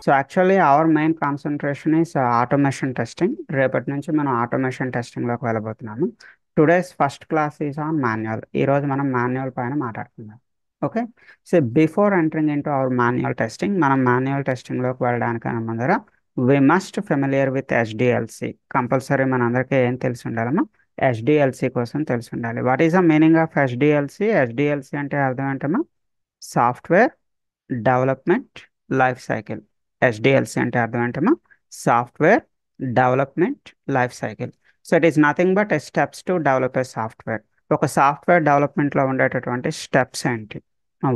So actually our main concentration is automation testing. రేపటి నుంచి మనం ఆటోమేషన్ టెస్టింగ్లోకి వెళ్ళబోతున్నాము. Today's first class is on manual. ఈరోజు మనం మాన్యువల్ పైన మాట్లాడుకుందాం. Okay. So before entering into our manual testing, మనం మాన్యువల్ టెస్టింగ్లోకి వెళ్ళడానికన్నా ముందర we must familiar with HDLC. Compulsory మన అందరికీ ఏం తెలిసి ఉండాలమ్మా? HDLC కోసం తెలిసి ఉండాలి. What is the meaning of HDLC? HDLC అంటే అర్థం ఏంటమ్మా? Software development life cycle. HDLC అంటే అర్థం ఏంటమ్మా? Software development life cycle. So it is nothing but steps to develop a software. ఒక సాఫ్ట్వేర్ డెవలప్మెంట్లో ఉండేటటువంటి స్టెప్స్ ఏంటి?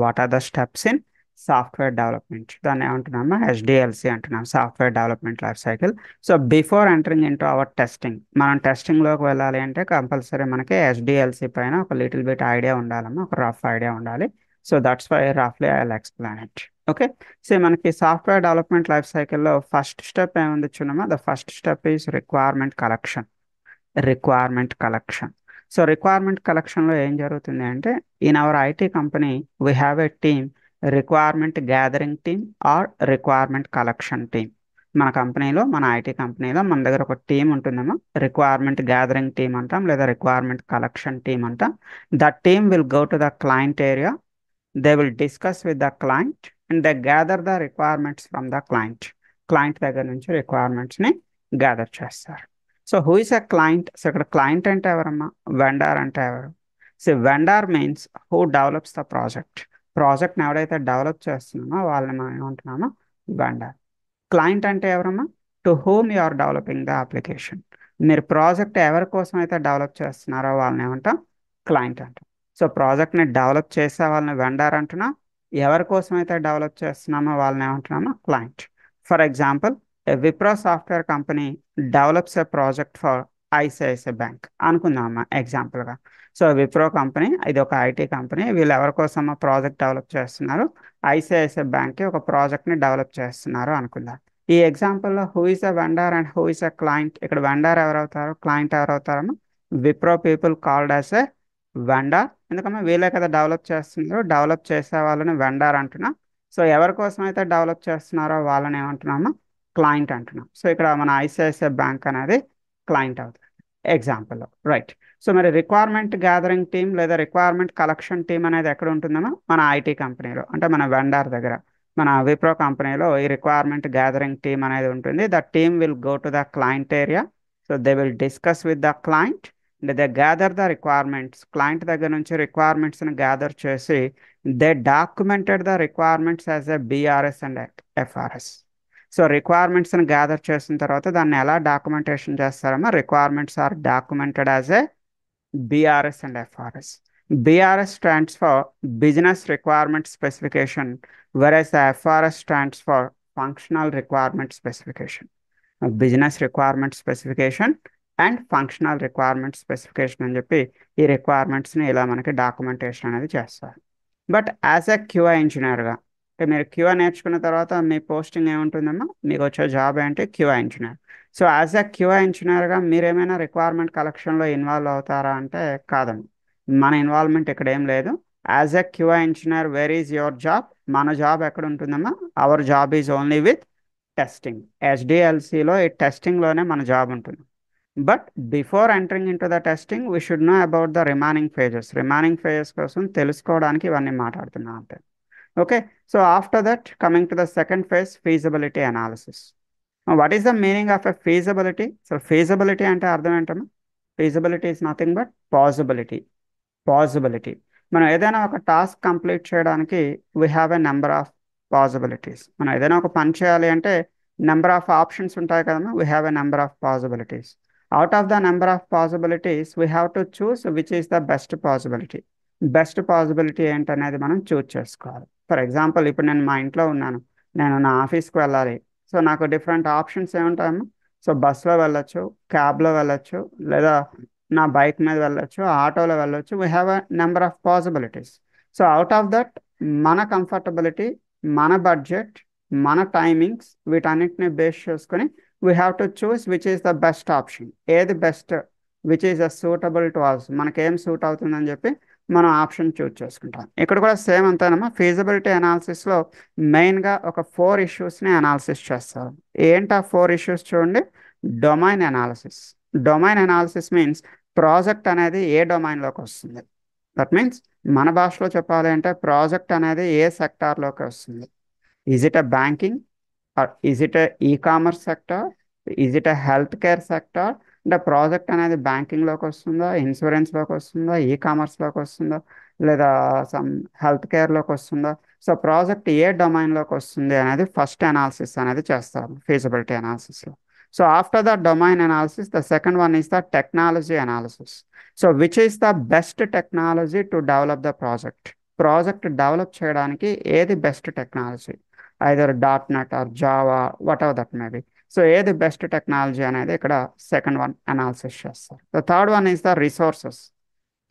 What are the steps in software development? దాన్ని ఏమంటున్నామా? HDLC అంటున్నాం, software development life cycle. So before entering into our testing, మనం టెస్టింగ్లోకి వెళ్ళాలి అంటే కంపల్సరీ మనకి HDLC పైన ఒక లిటిల్ బిట్ ఐడియా ఉండాలమ్మా, ఒక రఫ్ ఐడియా ఉండాలి. సో దట్స్ వై రఫ్లీ I will explain it. Okay. So మనకి సాఫ్ట్వేర్ డెవలప్మెంట్ లైఫ్ సైకిల్లో ఫస్ట్ స్టెప్ ఏముంది చూడమ్మా? The first step is requirement collection. Requirement collection. So requirement కలెక్షన్లో ఏం జరుగుతుంది అంటే, in our IT company we have a team, requirement gathering team or requirement collection team. మన కంపెనీలో, మన ఐటీ కంపెనీలో మన దగ్గర ఒక టీం ఉంటుందేమో, రిక్వైర్మెంట్ గ్యాదరింగ్ టీమ్ అంటాం లేదా రిక్వైర్మెంట్ కలెక్షన్ టీమ్ అంటాం. The team will go to the client area. They will discuss with the client and they gather the requirements from the client. Client దగ్గర నుంచి రిక్వైర్మెంట్స్ని గ్యాదర్ చేస్తారు. So who is a client? So ఇక్కడ client అంటే ఎవరమ్మా? Vendor అంటే ఎవరు? So vendor means who develops the project. ప్రాజెక్ట్ని ఎవరైతే డెవలప్ చేస్తున్నామో వాళ్ళని మనం ఏమంటున్నామో? వెండార్. క్లయింట్ అంటే ఎవరమ్మా? To whom you are developing the application. మీరు ప్రాజెక్ట్ ఎవరి కోసం అయితే డెవలప్ చేస్తున్నారో వాళ్ళని ఏమంటాం? క్లయింట్ అంటాం. సో ప్రాజెక్ట్ని డెవలప్ చేసే వాళ్ళని వెండర్ అంటున్నాం, ఎవరి కోసం అయితే డెవలప్ చేస్తున్నామో వాళ్ళని ఏమంటున్నామో? Client. For example, Wipro software company develops a project for ICICI bank అనుకుందామా ఎగ్జాంపుల్గా. సో విప్రో కంపెనీ ఇది ఒక ఐటీ కంపెనీ, వీళ్ళు ఎవరి కోసం ప్రాజెక్ట్ డెవలప్ చేస్తున్నారు? ICICI బ్యాంక్కి ఒక ప్రాజెక్ట్ని డెవలప్ చేస్తున్నారు అనుకుందాం. ఈ ఎగ్జాంపుల్లో who is a vendor and who is a client? ఇక్కడ వెండర్ ఎవరవుతారు, క్లయింట్ ఎవరవుతారమ్మా? Wipro people called as a vendor. ఎందుకమ్మా? వీళ్ళే కదా డెవలప్ చేస్తున్నారు, డెవలప్ చేసే వాళ్ళని వెండర్ అంటున్నా. సో ఎవరి కోసం అయితే డెవలప్ చేస్తున్నారో వాళ్ళని ఏమంటున్నామా? క్లయింట్ అంటున్నాం. సో ఇక్కడ మన ICICI బ్యాంక్ అనేది క్లయింట్ అవుతుంది ఎగ్జాంపుల్లో, రైట్. సో మరి రిక్వైర్మెంట్ గ్యాదరింగ్ టీమ్ లేదా రిక్వైర్మెంట్ కలెక్షన్ టీమ్ అనేది ఎక్కడ ఉంటుందమ్మా? మన ఐటీ కంపెనీలో, అంటే మన వెండర్ దగ్గర. మన విప్రో కంపెనీలో ఈ రిక్వైర్మెంట్ గ్యాదరింగ్ టీమ్ అనేది ఉంటుంది. The team will go to the client area. So they will discuss with the client and they gather the requirements. Client దగ్గర నుంచి రిక్వైర్మెంట్స్ని గ్యాదర్ చేసి they documented the requirements as a BRS and FRS. So రిక్వైర్మెంట్స్ని gather చేసిన తర్వాత దాన్ని ఎలా documentation చేస్తారమ్మా? Requirements are documented as a BRS and FRS. BRS stands for Business Requirement Specification, whereas the FRS stands for Functional Requirement Specification. Business requirement specification and functional requirement specification అని చెప్పి ఈ రిక్వైర్మెంట్స్ని ఇలా మనకి డాక్యుమెంటేషన్ అనేది చేస్తారు. But as a QA ఇంజనీర్గా, అంటే మీరు QA నేర్చుకున్న తర్వాత మీ పోస్టింగ్ ఏముంటుందమ్మా? మీకు వచ్చే జాబ్ ఏంటి? QA engineer. So as a QA ఇంజనీర్గా మీరేమైనా రిక్వైర్మెంట్ కలెక్షన్లో ఇన్వాల్వ్ అవుతారా అంటే కాదమ్మా, మన ఇన్వాల్వ్మెంట్ ఇక్కడ ఏం లేదు. As a QA engineer, where is your job? మన జాబ్ ఎక్కడ ఉంటుందమ్మా? Our job is only with testing. HDLCలో ఈ టెస్టింగ్లోనే మన జాబ్ ఉంటుంది. But before entering into the testing we should know about the remaining phases. Remaining phases కోసం తెలుసుకోవడానికి ఇవన్నీ మాట్లాడుతున్నాం అంతే. Okay. So after that coming to the second phase, feasibility analysis. What is the meaning of a feasibility? So feasibility అంటే అర్థం ఏంటమ్మా? Feasibility is nothing but possibility. Possibility. మనం ఏదైనా ఒక టాస్క్ కంప్లీట్ చేయడానికి we have a number of possibilities. మనం ఏదైనా ఒక పని చేయాలి అంటే నెంబర్ ఆఫ్ ఆప్షన్స్ ఉంటాయి కదమ్మా. We have a number of possibilities. Out of the number of possibilities we have to choose which is the best possibility. Best possibility ఏంటనేది మనం చూస్ చేసుకోవాలి. ఫర్ ఎగ్జాంపుల్, ఇప్పుడు నేను మా ఇంట్లో ఉన్నాను, నేను నా ఆఫీస్కి వెళ్ళాలి. సో నాకు డిఫరెంట్ ఆప్షన్స్ ఏముంటాయమ్మా? సో బస్సులో వెళ్ళొచ్చు, క్యాబ్లో వెళ్ళొచ్చు, లేదా నా బైక్ మీద వెళ్ళొచ్చు, ఆటోలో వెళ్ళొచ్చు. We have a number of possibilities. So out of that మన కంఫర్టబిలిటీ, మన బడ్జెట్, మన టైమింగ్స్, వీటన్నిటిని బేస్ చేసుకొని we have to choose which is the best option. ఏది best, which is suitable to us, మనకేం సూట్ అవుతుందని చెప్పి మనం ఆప్షన్ చూజ్ చేసుకుంటాం. ఇక్కడ కూడా సేమ్ అంతేనమ్మా. ఫీజిబిలిటీ అనాలిసిస్లో మెయిన్గా ఒక 4 ఇష్యూస్ని అనాలిసిస్ చేస్తారు. ఏంటి ఆ 4 ఇష్యూస్ చూడండి. Domain analysis. Domain analysis means project అనేది ఏ డొమైన్లోకి వస్తుంది. దట్ మీన్స్ మన భాషలో చెప్పాలి అంటే ప్రాజెక్ట్ అనేది ఏ సెక్టార్లోకి వస్తుంది. Is it a banking, is it a e-commerce sector, is it a health care sector. అంటే ప్రాజెక్ట్ అనేది బ్యాంకింగ్లోకి వస్తుందా, ఇన్సూరెన్స్లోకి వస్తుందా, ఈ-కామర్స్లోకి వస్తుందా, లేదా సమ్ హెల్త్ కేర్లోకి వస్తుందా. సో ప్రాజెక్ట్ ఏ డొమైన్లోకి వస్తుంది అనేది ఫస్ట్ అనాలిసిస్ అనేది చేస్తారు ఫీజిబిలిటీ అనాలిసిస్లో. So after the domain analysis the second one is the technology analysis. So which is the best technology to develop the project. Project develop చేయడానికి ఏది best technology, either dot net or Java, whatever that may be. So ఏది best technology అనేది ఇక్కడ second one analysis చేస్తారు. The third one is the resources.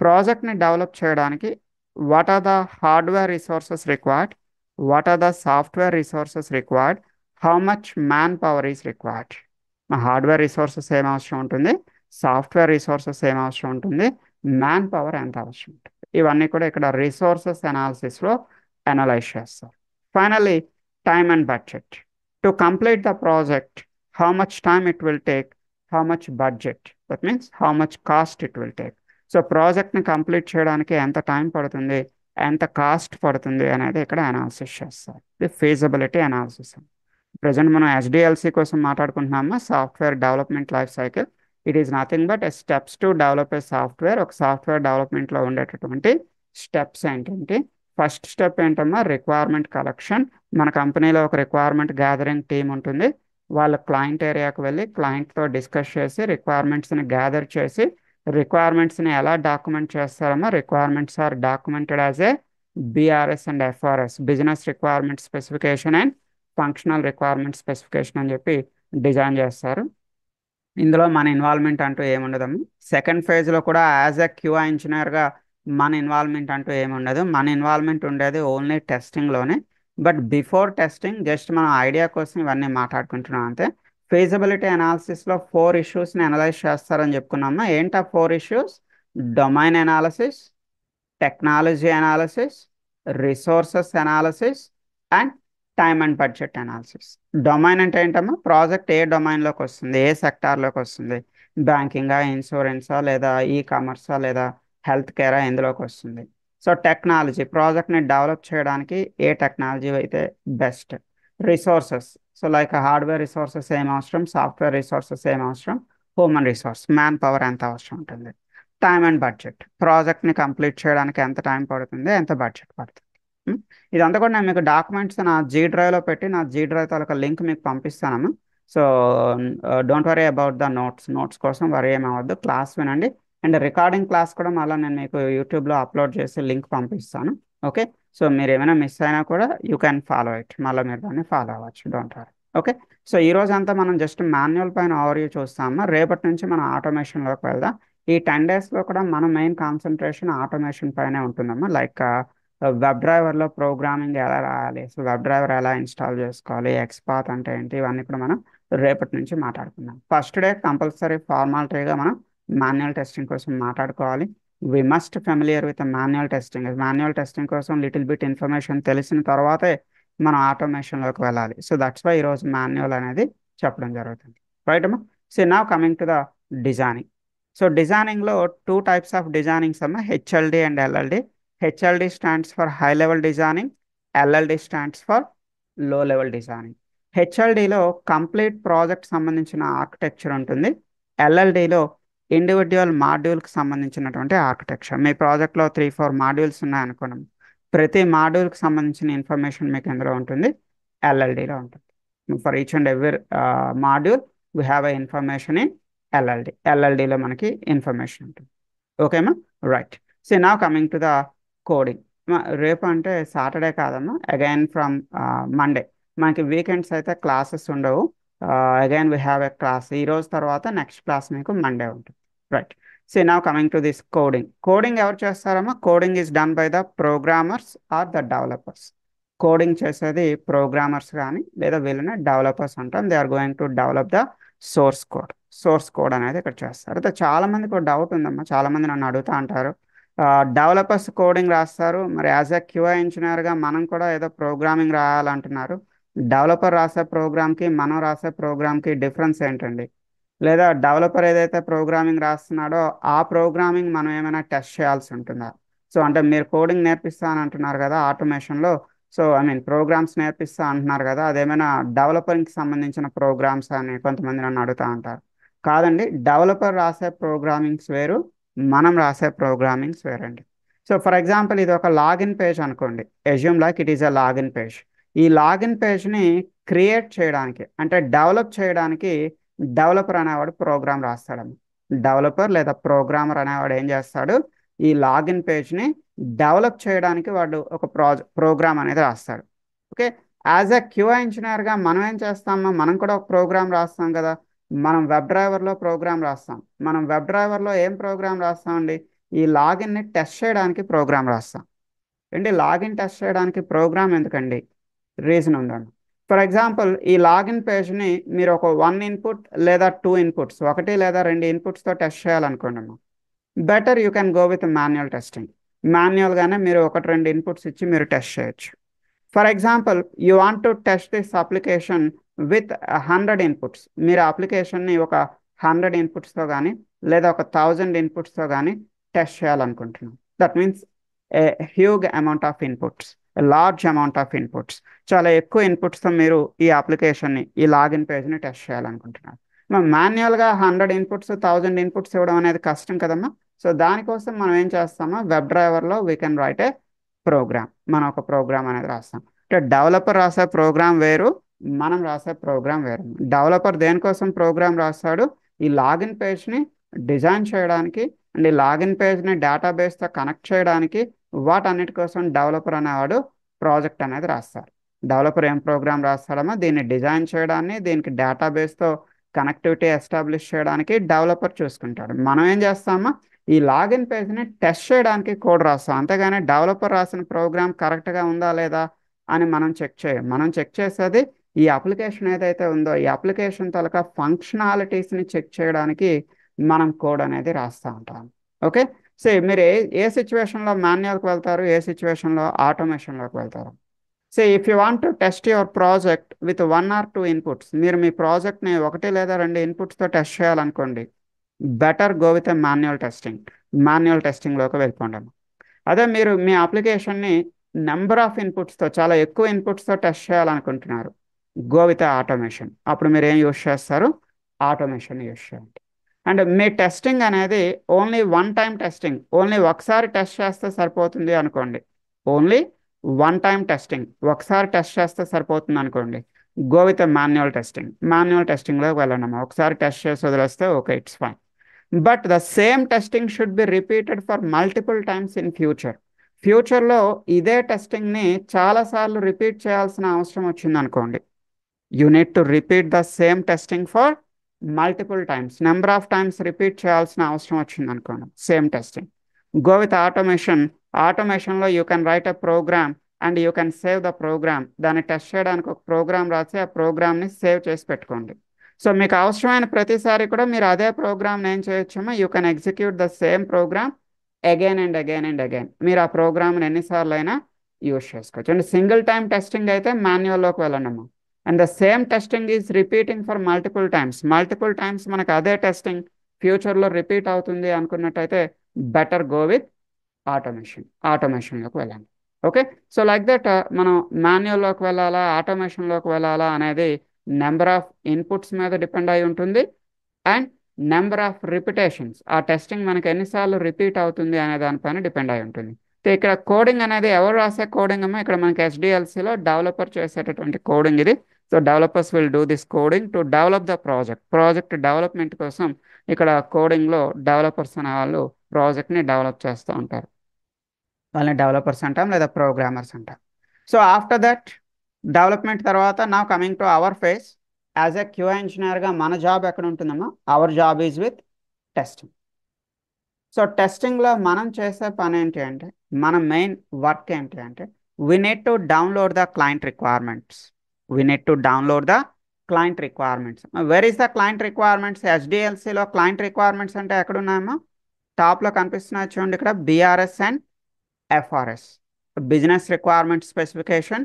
ప్రాజెక్ట్ని develop చేయడానికి what are the hardware resources required, what are the software resources required, how much man power is required. Hardware resources ఏం అవసరం ఉంటుంది, software resources ఏం అవసరం ఉంటుంది, man power ఎంత అవసరం ఉంటుంది. ఇవన్నీ కూడా ఇక్కడ రిసోర్సెస్ అనాలిసిస్లో అనలైజ్ చేస్తారు. Finally time and budget. To complete the project, how much time it will take, how much budget. That means how much cost it will take. So ప్రాజెక్ట్ని కంప్లీట్ చేయడానికి ఎంత టైం పడుతుంది, ఎంత కాస్ట్ పడుతుంది అనేది ఇక్కడ analysis చేస్తారు. ఇది ఫీజిబిలిటీ అనాలిసిస్. ప్రజెంట్ మనం ఎస్డిఎల్సి కోసం మాట్లాడుకుంటున్నామా, software development life cycle. It is nothing but steps to develop a software. ఒక సాఫ్ట్వేర్ డెవలప్మెంట్లో ఉండేటటువంటి స్టెప్స్ ఏంటంటే, ఫస్ట్ స్టెప్ ఏంటమ్మా, రిక్వైర్మెంట్ కలెక్షన్. మన కంపెనీలో ఒక రిక్వైర్మెంట్ గ్యాదరింగ్ టీం ఉంటుంది. వాళ్ళ క్లయింట్ ఏరియాకి వెళ్ళి క్లయింట్తో డిస్కస్ చేసి రిక్వైర్మెంట్స్ని గ్యాదర్ చేసి రిక్వైర్మెంట్స్ని ఎలా డాక్యుమెంట్ చేస్తారమ్మా. Requirements are documented as a BRS and FRS, business requirement specification and functional requirement specification అని చెప్పి డిజైన్ చేస్తారు. ఇందులో మన ఇన్వాల్వ్మెంట్ అంటూ ఏముండదమ్మా. సెకండ్ ఫేజ్లో కూడా యాజ్ ఎ క్యూఐ ఇంజనీర్గా మన ఇన్వాల్వ్మెంట్ అంటూ ఏముండదు. మన ఇన్వాల్వ్మెంట్ ఉండేది ఓన్లీ టెస్టింగ్లోనే. బట్ బిఫోర్ టెస్టింగ్ జస్ట్ మనం ఐడియా కోసం ఇవన్నీ మాట్లాడుకుంటున్నాం అంతే. ఫీజిబిలిటీ అనాలిసిస్లో 4 ఇష్యూస్ని అనలైజ్ చేస్తారని చెప్పుకున్నామా. ఏంటా 4 issues? Domain analysis, technology analysis, resources analysis and time and budget analysis. Domain అంటే ఏంటమ్మా, ప్రాజెక్ట్ ఏ డొమైన్లోకి వస్తుంది, ఏ సెక్టార్లోకి వస్తుంది, బ్యాంకింగా, ఇన్సూరెన్సా, లేదా ఈ-కామర్సా, లేదా హెల్త్ కేరా, ఎందులోకి వస్తుంది. సో టెక్నాలజీ, ప్రాజెక్ట్ని డెవలప్ చేయడానికి ఏ టెక్నాలజీ అయితే best. Resources, so like hardware resources ఏం అవసరం, సాఫ్ట్వేర్ రిసోర్సెస్ ఏం అవసరం, హ్యూమన్ రిసోర్స్, మ్యాన్ పవర్ ఎంత అవసరం ఉంటుంది. టైమ్ అండ్ బడ్జెట్, ప్రాజెక్ట్ని కంప్లీట్ చేయడానికి ఎంత టైం పడుతుంది, ఎంత బడ్జెట్ పడుతుంది. ఇదంతా కూడా నేను మీకు డాక్యుమెంట్స్ నా జీ డ్రైవ్లో పెట్టి, నా జీ డ్రైవ్ తాలూకా లింక్ మీకు పంపిస్తానమ్మా. So don't worry about the notes కోసం వరీ ఏమవద్దు, క్లాస్ వినండి. అండ్ రికార్డింగ్ క్లాస్ కూడా మళ్ళీ నేను మీకు యూట్యూబ్లో అప్లోడ్ చేసి లింక్ పంపిస్తాను. ఓకే, సో మీరు ఏమైనా మిస్ అయినా కూడా యూ క్యాన్ ఫాలో ఇట్, మళ్ళీ మీరు దాన్ని ఫాలో అవ్వచ్చు, డోంట్ వరీ. ఓకే, సో ఈ రోజు అంతా మనం జస్ట్ మాన్యువల్ పైన ఓవర్వ్యూ చూస్తామా. రేపటి నుంచి మనం ఆటోమేషన్లోకి వెళ్దాం. ఈ 10 డేస్లో కూడా మన మెయిన్ కాన్సన్ట్రేషన్ ఆటోమేషన్ పైనే ఉంటుందమ్మా. లైక్ వెబ్ డ్రైవర్లో ప్రోగ్రామింగ్ ఎలా రాయాలి, సో వెబ్ డ్రైవర్ ఎలా ఇన్స్టాల్ చేసుకోవాలి, ఎక్స్పాత్ అంటే ఏంటి, ఇవన్నీ కూడా మనం రేపటి నుంచి మాట్లాడుకుందాం. ఫస్ట్ డే కంపల్సరీ ఫార్మాలిటీగా మనం మాన్యువల్ టెస్టింగ్ కోసం మాట్లాడుకోవాలి. We must familiar with manual testing. Manual testing కోసం లిటిల్ బిట్ ఇన్ఫర్మేషన్ తెలిసిన తర్వాతే మనం ఆటోమేషన్లోకి వెళ్ళాలి. సో దట్స్ వై ఈరోజు మాన్యువల్ అనేది చెప్పడం జరుగుతుంది. రైట్ అమ్మా. So now coming to the designing. సో డిజైనింగ్లో 2 టైప్స్ ఆఫ్ డిజైనింగ్స్ అమ్మా, HLD and LLD. HLD stands for high level designing, LLD stands for low level designing. హెచ్ఎల్డిలో కంప్లీట్ ప్రాజెక్ట్ సంబంధించిన ఆర్కిటెక్చర్ ఉంటుంది. ఎల్ఎల్డిలో ఇండివిజువల్ మాడ్యూల్కి సంబంధించినటువంటి ఆర్కిటెక్చర్. మీ ప్రాజెక్ట్లో 3-4 మాడ్యూల్స్ ఉన్నాయనుకోండి, ప్రతి మాడ్యూల్కి సంబంధించిన ఇన్ఫర్మేషన్ మీకు ఎందులో ఉంటుంది, ఎల్ఎల్డిలో ఉంటుంది. For each and every module we have a information in LLD. ఎల్ఎల్డిలో మనకి ఇన్ఫర్మేషన్ ఉంటుంది. ఓకేమా, right. So now coming to the coding. రేపు అంటే సాటర్డే కాదమ్మా, అగైన్ ఫ్రమ్ మండే. మనకి వీకెండ్స్ అయితే క్లాసెస్ ఉండవు. Again we have a class. ఈ రోజు తర్వాత నెక్స్ట్ క్లాస్ మీకు మండే ఉంటుంది. Right. So now coming to this coding. Coding ఎవరు చేస్తారమ్మా? Coding is done by the programmers or the developers. Coding చేసేది ప్రోగ్రామర్స్ కానీ లేదా వీళ్ళని డెవలపర్స్ అంటాం. They are going to develop the source code. Source code అనేది ఇక్కడ చేస్తారు. అయితే చాలా మందికి ఒక డౌట్ ఉందమ్మా, చాలా మంది నన్ను అడుగుతూ అంటారు, డెవలపర్స్ కోడింగ్ రాస్తారు. మరి యాజ్ ఎ క్యూఐ ఇంజనీర్గా మనం కూడా ఏదో ప్రోగ్రామింగ్ రాయాలంటున్నారు. డెవలపర్ రాసే ప్రోగ్రామ్కి మనం రాసే ప్రోగ్రామ్కి డిఫరెన్స్ ఏంటండి? లేదా డెవలపర్ ఏదైతే ప్రోగ్రామింగ్ రాస్తున్నాడో ఆ ప్రోగ్రామింగ్ మనం ఏమైనా టెస్ట్ చేయాల్సి ఉంటుందా? సో అంటే మీరు కోడింగ్ నేర్పిస్తా అని అంటున్నారు కదా ఆటోమేషన్లో. సో ఐ మీన్ ప్రోగ్రామ్స్ నేర్పిస్తా అంటున్నారు కదా, అదేమైనా డెవలపర్కి సంబంధించిన ప్రోగ్రామ్స్ అని కొంతమంది నన్ను అడుగుతూ ఉంటారు. కాదండి, డెవలపర్ రాసే ప్రోగ్రామింగ్స్ వేరు, మనం రాసే ప్రోగ్రామింగ్స్ వేరండి. సో ఫర్ ఎగ్జాంపుల్ ఇది ఒక లాగిన్ పేజ్ అనుకోండి. Assume like it is a login page. ఈ లాగిన్ పేజ్ని క్రియేట్ చేయడానికి అంటే డెవలప్ చేయడానికి డెవలపర్ అనేవాడు ప్రోగ్రామ్ రాస్తాడు. డెవలపర్ లేదా ప్రోగ్రామర్ అనేవాడు ఏం చేస్తాడు? ఈ లాగిన్ పేజ్ని డెవలప్ చేయడానికి వాడు ఒక ప్రోగ్రామ్ అనేది రాస్తాడు. ఓకే. యాజ్ ఎ క్యూఐ ఇంజనీర్గా మనం ఏం చేస్తామో మనం కూడా ఒక ప్రోగ్రామ్ రాస్తాం కదా. మనం వెబ్ డ్రైవర్లో ప్రోగ్రామ్ రాస్తాం. మనం వెబ్ డ్రైవర్లో ఏం ప్రోగ్రామ్ రాస్తామండి? ఈ లాగిన్ని టెస్ట్ చేయడానికి ప్రోగ్రామ్ రాస్తాం. ఏంటి లాగిన్ టెస్ట్ చేయడానికి ప్రోగ్రామ్ ఎందుకండి? రీజన్ ఉందండి. ఫర్ ఎగ్జాంపుల్ ఈ లాగిన్ పేజ్ని మీరు ఒక వన్ ఇన్పుట్ లేదా టూ ఇన్పుట్స్, ఒకటి లేదా రెండు ఇన్పుట్స్తో టెస్ట్ చేయాలనుకోండి. Better you can go with manual testing. మాన్యువల్గానే మీరు ఒకటి రెండు ఇన్పుట్స్ ఇచ్చి మీరు టెస్ట్ చేయొచ్చు. For example you want to test this application with 100 inputs. మీరు అప్లికేషన్ని ఒక 100 ఇన్పుట్స్తో కానీ లేదా ఒక 1000 ఇన్పుట్స్తో కానీ టెస్ట్ చేయాలనుకుంటున్నాం. That means a huge amount of inputs, large amount of inputs. చాలా ఎక్కువ ఇన్పుట్స్తో మీరు ఈ అప్లికేషన్ని, ఈ లాగిన్ పేజ్ని టెస్ట్ చేయాలనుకుంటున్నారు. మాన్యువల్గా 100 ఇన్పుట్స్ 1000 ఇన్పుట్స్ ఇవ్వడం అనేది కష్టం కదమ్మా. సో దానికోసం మనం ఏం చేస్తామో వెబ్ డ్రైవర్లో we can write a program. మనం ఒక ప్రోగ్రామ్ అనేది రాస్తాం. అంటే డెవలపర్ రాసే ప్రోగ్రామ్ వేరు, మనం రాసే ప్రోగ్రామ్ వేరు. డెవలపర్ దేనికోసం ప్రోగ్రామ్ రాస్తాడు? ఈ లాగిన్ పేజ్ని డిజైన్ చేయడానికి అండ్ ఈ లాగిన్ పేజ్ని డేటాబేస్తో కనెక్ట్ చేయడానికి, వాటన్నిటి కోసం డెవలపర్ అనేవాడు ప్రాజెక్ట్ అనేది రాస్తారు. డెవలపర్ ఏం ప్రోగ్రామ్ రాస్తాడమో దీన్ని డిజైన్ చేయడాన్ని, దీనికి డేటాబేస్తో కనెక్టివిటీ ఎస్టాబ్లిష్ చేయడానికి డెవలపర్ చూసుకుంటాడు. మనం ఏం చేస్తామో ఈ లాగిన్ పేజ్ని టెస్ట్ చేయడానికి కోడ్ రాస్తాం. అంతేగాని డెవలపర్ రాసిన ప్రోగ్రామ్ కరెక్ట్గా ఉందా లేదా అని మనం చెక్ చేయం. మనం చెక్ చేసేది ఈ అప్లికేషన్ ఏదైతే ఉందో ఈ అప్లికేషన్ తాలూకా ఫంక్షనాలిటీస్ని చెక్ చేయడానికి మనం కోడ్ అనేది రాస్తూ ఉంటాం. ఓకే. సో మీరు ఏ ఏ సిచ్యువేషన్లో మాన్యువల్కి వెళ్తారు, ఏ సిచ్యువేషన్లో ఆటోమేషన్లోకి వెళ్తారు? So if you want to test your project with 1 or 2 inputs, మీరు మీ ప్రాజెక్ట్ని ఒకటి లేదా రెండు ఇన్పుట్స్తో టెస్ట్ చేయాలనుకోండి, better go with a manual testing. Manual టెస్టింగ్లోకి వెళ్ళిపోండి. అదే మీరు మీ అప్లికేషన్ని నెంబర్ ఆఫ్ ఇన్పుట్స్తో, చాలా ఎక్కువ ఇన్పుట్స్తో టెస్ట్ చేయాలనుకుంటున్నారు, గో విత్ ఆటోమేషన్. అప్పుడు మీరు ఏం యూస్ చేస్తారు? ఆటోమేషన్ యూస్ చేయండి. అండ్ మీ టెస్టింగ్ అనేది only one time testing, only ఒకసారి టెస్ట్ చేస్తే సరిపోతుంది అనుకోండి. ఓన్లీ వన్ టైం టెస్టింగ్, ఒకసారి టెస్ట్ చేస్తే సరిపోతుంది అనుకోండి, go with manual testing. Manual టెస్టింగ్లోకి వెళ్ళండి. ఒకసారి టెస్ట్ చేసి వదిలేస్తే okay, it's fine. But the same testing should be repeated for multiple times in future. ఫ్యూచర్లో ఇదే టెస్టింగ్ని చాలాసార్లు రిపీట్ చేయాల్సిన అవసరం వచ్చింది అనుకోండి, you need to repeat the same testing for multiple times. Number of times repeat చేయాల్సిన అవసరం వచ్చింది అనుకోండి same testing, go with automation. ఆటోమేషన్లో you can write a program and you can save the program. దాన్ని టెస్ట్ చేయడానికి ఒక programme రాసి ఆ ప్రోగ్రామ్ని సేవ్ చేసి పెట్టుకోండి. సో మీకు అవసరమైన ప్రతిసారి కూడా మీరు అదే ప్రోగ్రామ్ని ఏం చేయొచ్చేమో, you can execute the same program again and again and again. మీరు ఆ ప్రోగ్రామ్ని ఎన్నిసార్లు అయినా యూజ్ చేసుకోవచ్చు. అండ్ సింగిల్ టైం టెస్టింగ్ అయితే మాన్యువల్లోకి వెళ్ళండి. And the same testing is repeating for multiple times. Multiple times మనకు అదే టెస్టింగ్ ఫ్యూచర్లో రిపీట్ అవుతుంది అనుకున్నట్టయితే బెటర్ గో విత్ ఆటోమేషన్. ఆటోమేషన్లోకి వెళ్ళండి. ఓకే. సో లైక్ దట్ మనం మాన్యువల్లోకి వెళ్ళాలా ఆటోమేషన్లోకి వెళ్ళాలా అనేది నెంబర్ ఆఫ్ ఇన్పుట్స్ మీద డిపెండ్ అయి ఉంటుంది అండ్ నెంబర్ ఆఫ్ రిపిటేషన్స్, ఆ టెస్టింగ్ మనకి ఎన్నిసార్లు రిపీట్ అవుతుంది అనే దానిపైన డిపెండ్ అయి ఉంటుంది. సో ఇక్కడ కోడింగ్ అనేది ఎవరు రాసే కోడింగ్ అమ్మా? ఇక్కడ మనకి HDLCలో డెవలపర్ చేసేటటువంటి కోడింగ్ ఇది. So developers will do this coding to develop the project. Project development కోసం ఇక్కడ కోడింగ్లో డెవలపర్స్ అనే వాళ్ళు ప్రాజెక్ట్ని డెవలప్ చేస్తూ ఉంటారు. వాళ్ళని డెవలపర్స్ అంటాం లేదా ప్రోగ్రామర్స్ అంటాం. సో ఆఫ్టర్ దట్ డెవలప్మెంట్ తర్వాత నా coming to our phase as a QI ఇంజనీర్గా మన జాబ్ ఎక్కడ ఉంటుందమ్మా? Our job is with testing. So టెస్టింగ్లో మనం చేసే పని ఏంటి అంటే, మన మెయిన్ వర్క్ ఏంటి అంటే, we need to download the client requirements. We need to download the client requirements. Where is the client requirements? HDLCలో క్లయింట్ రిక్వైర్మెంట్స్ అంటే ఎక్కడున్నాయమ్మా? టాప్లో కనిపిస్తున్నాయి చూడండి ఇక్కడ BRS and FRS, business requirement specification,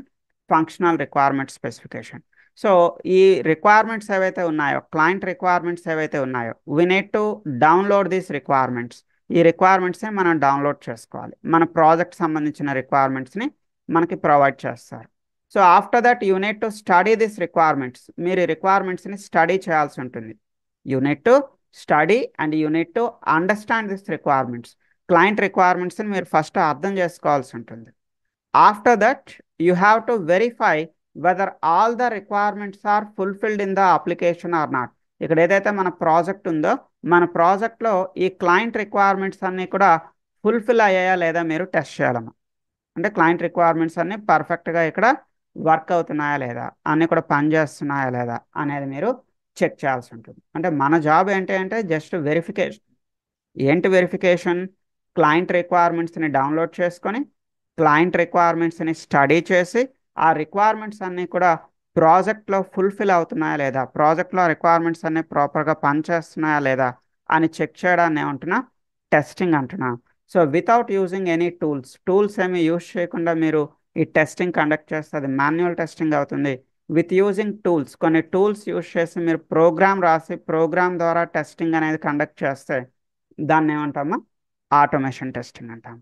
functional requirement specification. So ఈ requirements ఏవైతే ఉన్నాయో, క్లయింట్ రిక్వైర్మెంట్స్ ఏవైతే ఉన్నాయో, we need to download these requirements. ఈ రిక్వైర్మెంట్స్ని మనం డౌన్లోడ్ చేసుకోవాలి. మన ప్రాజెక్ట్ సంబంధించిన రిక్వైర్మెంట్స్ని మనకి ప్రొవైడ్ చేస్తారు. So after that you need to study this requirements. మీరు ఈ రిక్వైర్మెంట్స్ని స్టడీ చేయాల్సి ఉంటుంది. You need to study and you need to understand this requirements. Client రిక్వైర్మెంట్స్ని మీరు ఫస్ట్ అర్థం చేసుకోవాల్సి ఉంటుంది. After that you have to verify whether all the requirements are fulfilled in the application or not. ఇక్కడ ఏదైతే మన ప్రాజెక్ట్ ఉందో, మన ప్రాజెక్ట్లో ఈ క్లయింట్ రిక్వైర్మెంట్స్ అన్నీ కూడా ఫుల్ఫిల్ అయ్యాయా లేదా మీరు టెస్ట్ చేయాలమ్మా. అంటే క్లయింట్ రిక్వైర్మెంట్స్ అన్నీ పర్ఫెక్ట్గా ఇక్కడ వర్క్ అవుతున్నాయా లేదా, అన్నీ కూడా పనిచేస్తున్నాయా లేదా అనేది మీరు చెక్ చేయాల్సి ఉంటుంది. అంటే మన జాబ్ ఏంటి అంటే జస్ట్ వెరిఫికేషన్. ఏంటి వెరిఫికేషన్? క్లయింట్ రిక్వైర్మెంట్స్ని డౌన్లోడ్ చేసుకొని, క్లయింట్ రిక్వైర్మెంట్స్ని స్టడీ చేసి, ఆ రిక్వైర్మెంట్స్ అన్నీ కూడా ప్రాజెక్ట్లో ఫుల్ఫిల్ అవుతున్నాయా లేదా, ప్రాజెక్ట్లో రిక్వైర్మెంట్స్ అన్నీ ప్రాపర్గా పనిచేస్తున్నాయా లేదా అని చెక్ చేయడాన్ని ఏమంటున్నా, టెస్టింగ్ అంటున్నా. So without using any tools ఏమి యూజ్ చేయకుండా మీరు ఈ టెస్టింగ్ కండక్ట్ చేస్తే అది మాన్యువల్ టెస్టింగ్ అవుతుంది. విత్ యూజింగ్ టూల్స్, కొన్ని టూల్స్ యూజ్ చేసి మీరు ప్రోగ్రామ్ రాసి ప్రోగ్రామ్ ద్వారా టెస్టింగ్ అనేది కండక్ట్ చేస్తే దాన్ని ఏమంటామా, ఆటోమేషన్ టెస్టింగ్ అంటాం.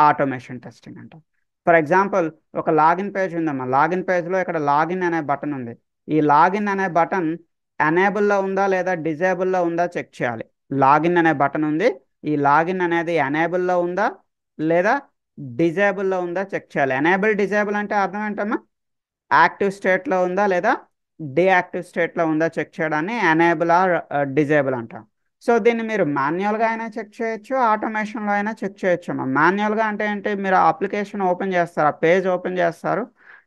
ఆటోమేషన్ టెస్టింగ్ అంటాం. ఫర్ ఎగ్జాంపుల్ ఒక లాగిన్ పేజ్ ఉందమ్మా. లాగిన్ పేజ్లో ఇక్కడ లాగిన్ అనే బటన్ ఉంది. ఈ లాగిన్ అనే బటన్ ఎనేబుల్లో ఉందా లేదా డిజేబుల్లో ఉందా చెక్ చేయాలి. లాగిన్ అనే బటన్ ఉంది. ఈ లాగిన్ అనేది ఎనేబుల్లో ఉందా లేదా డిజేబుల్లో ఉందా చెక్ చేయాలి. ఎనేబుల్ డిజేబుల్ అంటే అర్థం ఏంటమ్మా, యాక్టివ్ స్టేట్లో ఉందా లేదా డీయాక్టివ్ స్టేట్లో ఉందా చెక్ చేయడాన్ని ఎనేబుల్ ఆర్ డిజేబుల్ అంటాం. సో దీన్ని మీరు మాన్యువల్గా అయినా చెక్ చేయొచ్చు, ఆటోమేషన్లో అయినా చెక్ చేయొచ్చు అమ్మా. మాన్యువల్గా అంటే ఏంటి, మీరు అప్లికేషన్ ఓపెన్ చేస్తారు, ఆ పేజ్ ఓపెన్ చేస్తారు,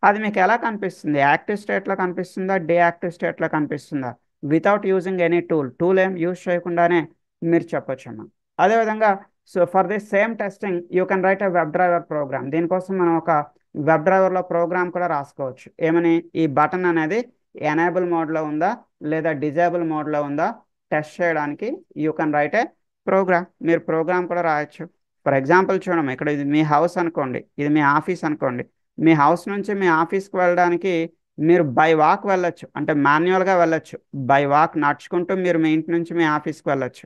అది మీకు ఎలా కనిపిస్తుంది, యాక్టివ్ స్టేట్లో కనిపిస్తుందా డీయాక్టివ్ స్టేట్లో కనిపిస్తుందా, వితౌట్ యూజింగ్ ఎనీ టూల్ ఏం యూజ్ చేయకుండానే మీరు చెప్పొచ్చు అమ్మా. అదేవిధంగా so for this same testing you can write a web driver program. దీనికోసం మనం ఒక వెబ్ డ్రైవర్లో ప్రోగ్రామ్ కూడా రాసుకోవచ్చు. ఏమని, ఈ బటన్ అనేది ఎనేబుల్ మోడ్లో ఉందా లేదా డిజేబుల్ మోడ్లో ఉందా టెస్ట్ చేయడానికి you can write a program. మీరు ప్రోగ్రామ్ కూడా రాయొచ్చు. ఫర్ ఎగ్జాంపుల్ చూడము, ఇక్కడ ఇది మీ హౌస్ అనుకోండి, ఇది మీ ఆఫీస్ అనుకోండి. మీ హౌస్ నుంచి మీ ఆఫీస్కి వెళ్ళడానికి మీరు బై వాక్ వెళ్ళొచ్చు, అంటే మాన్యువల్గా వెళ్ళొచ్చు. బై వాక్ నడుచుకుంటూ మీరు మీ ఇంటి నుంచి మీ ఆఫీస్కి వెళ్ళొచ్చు.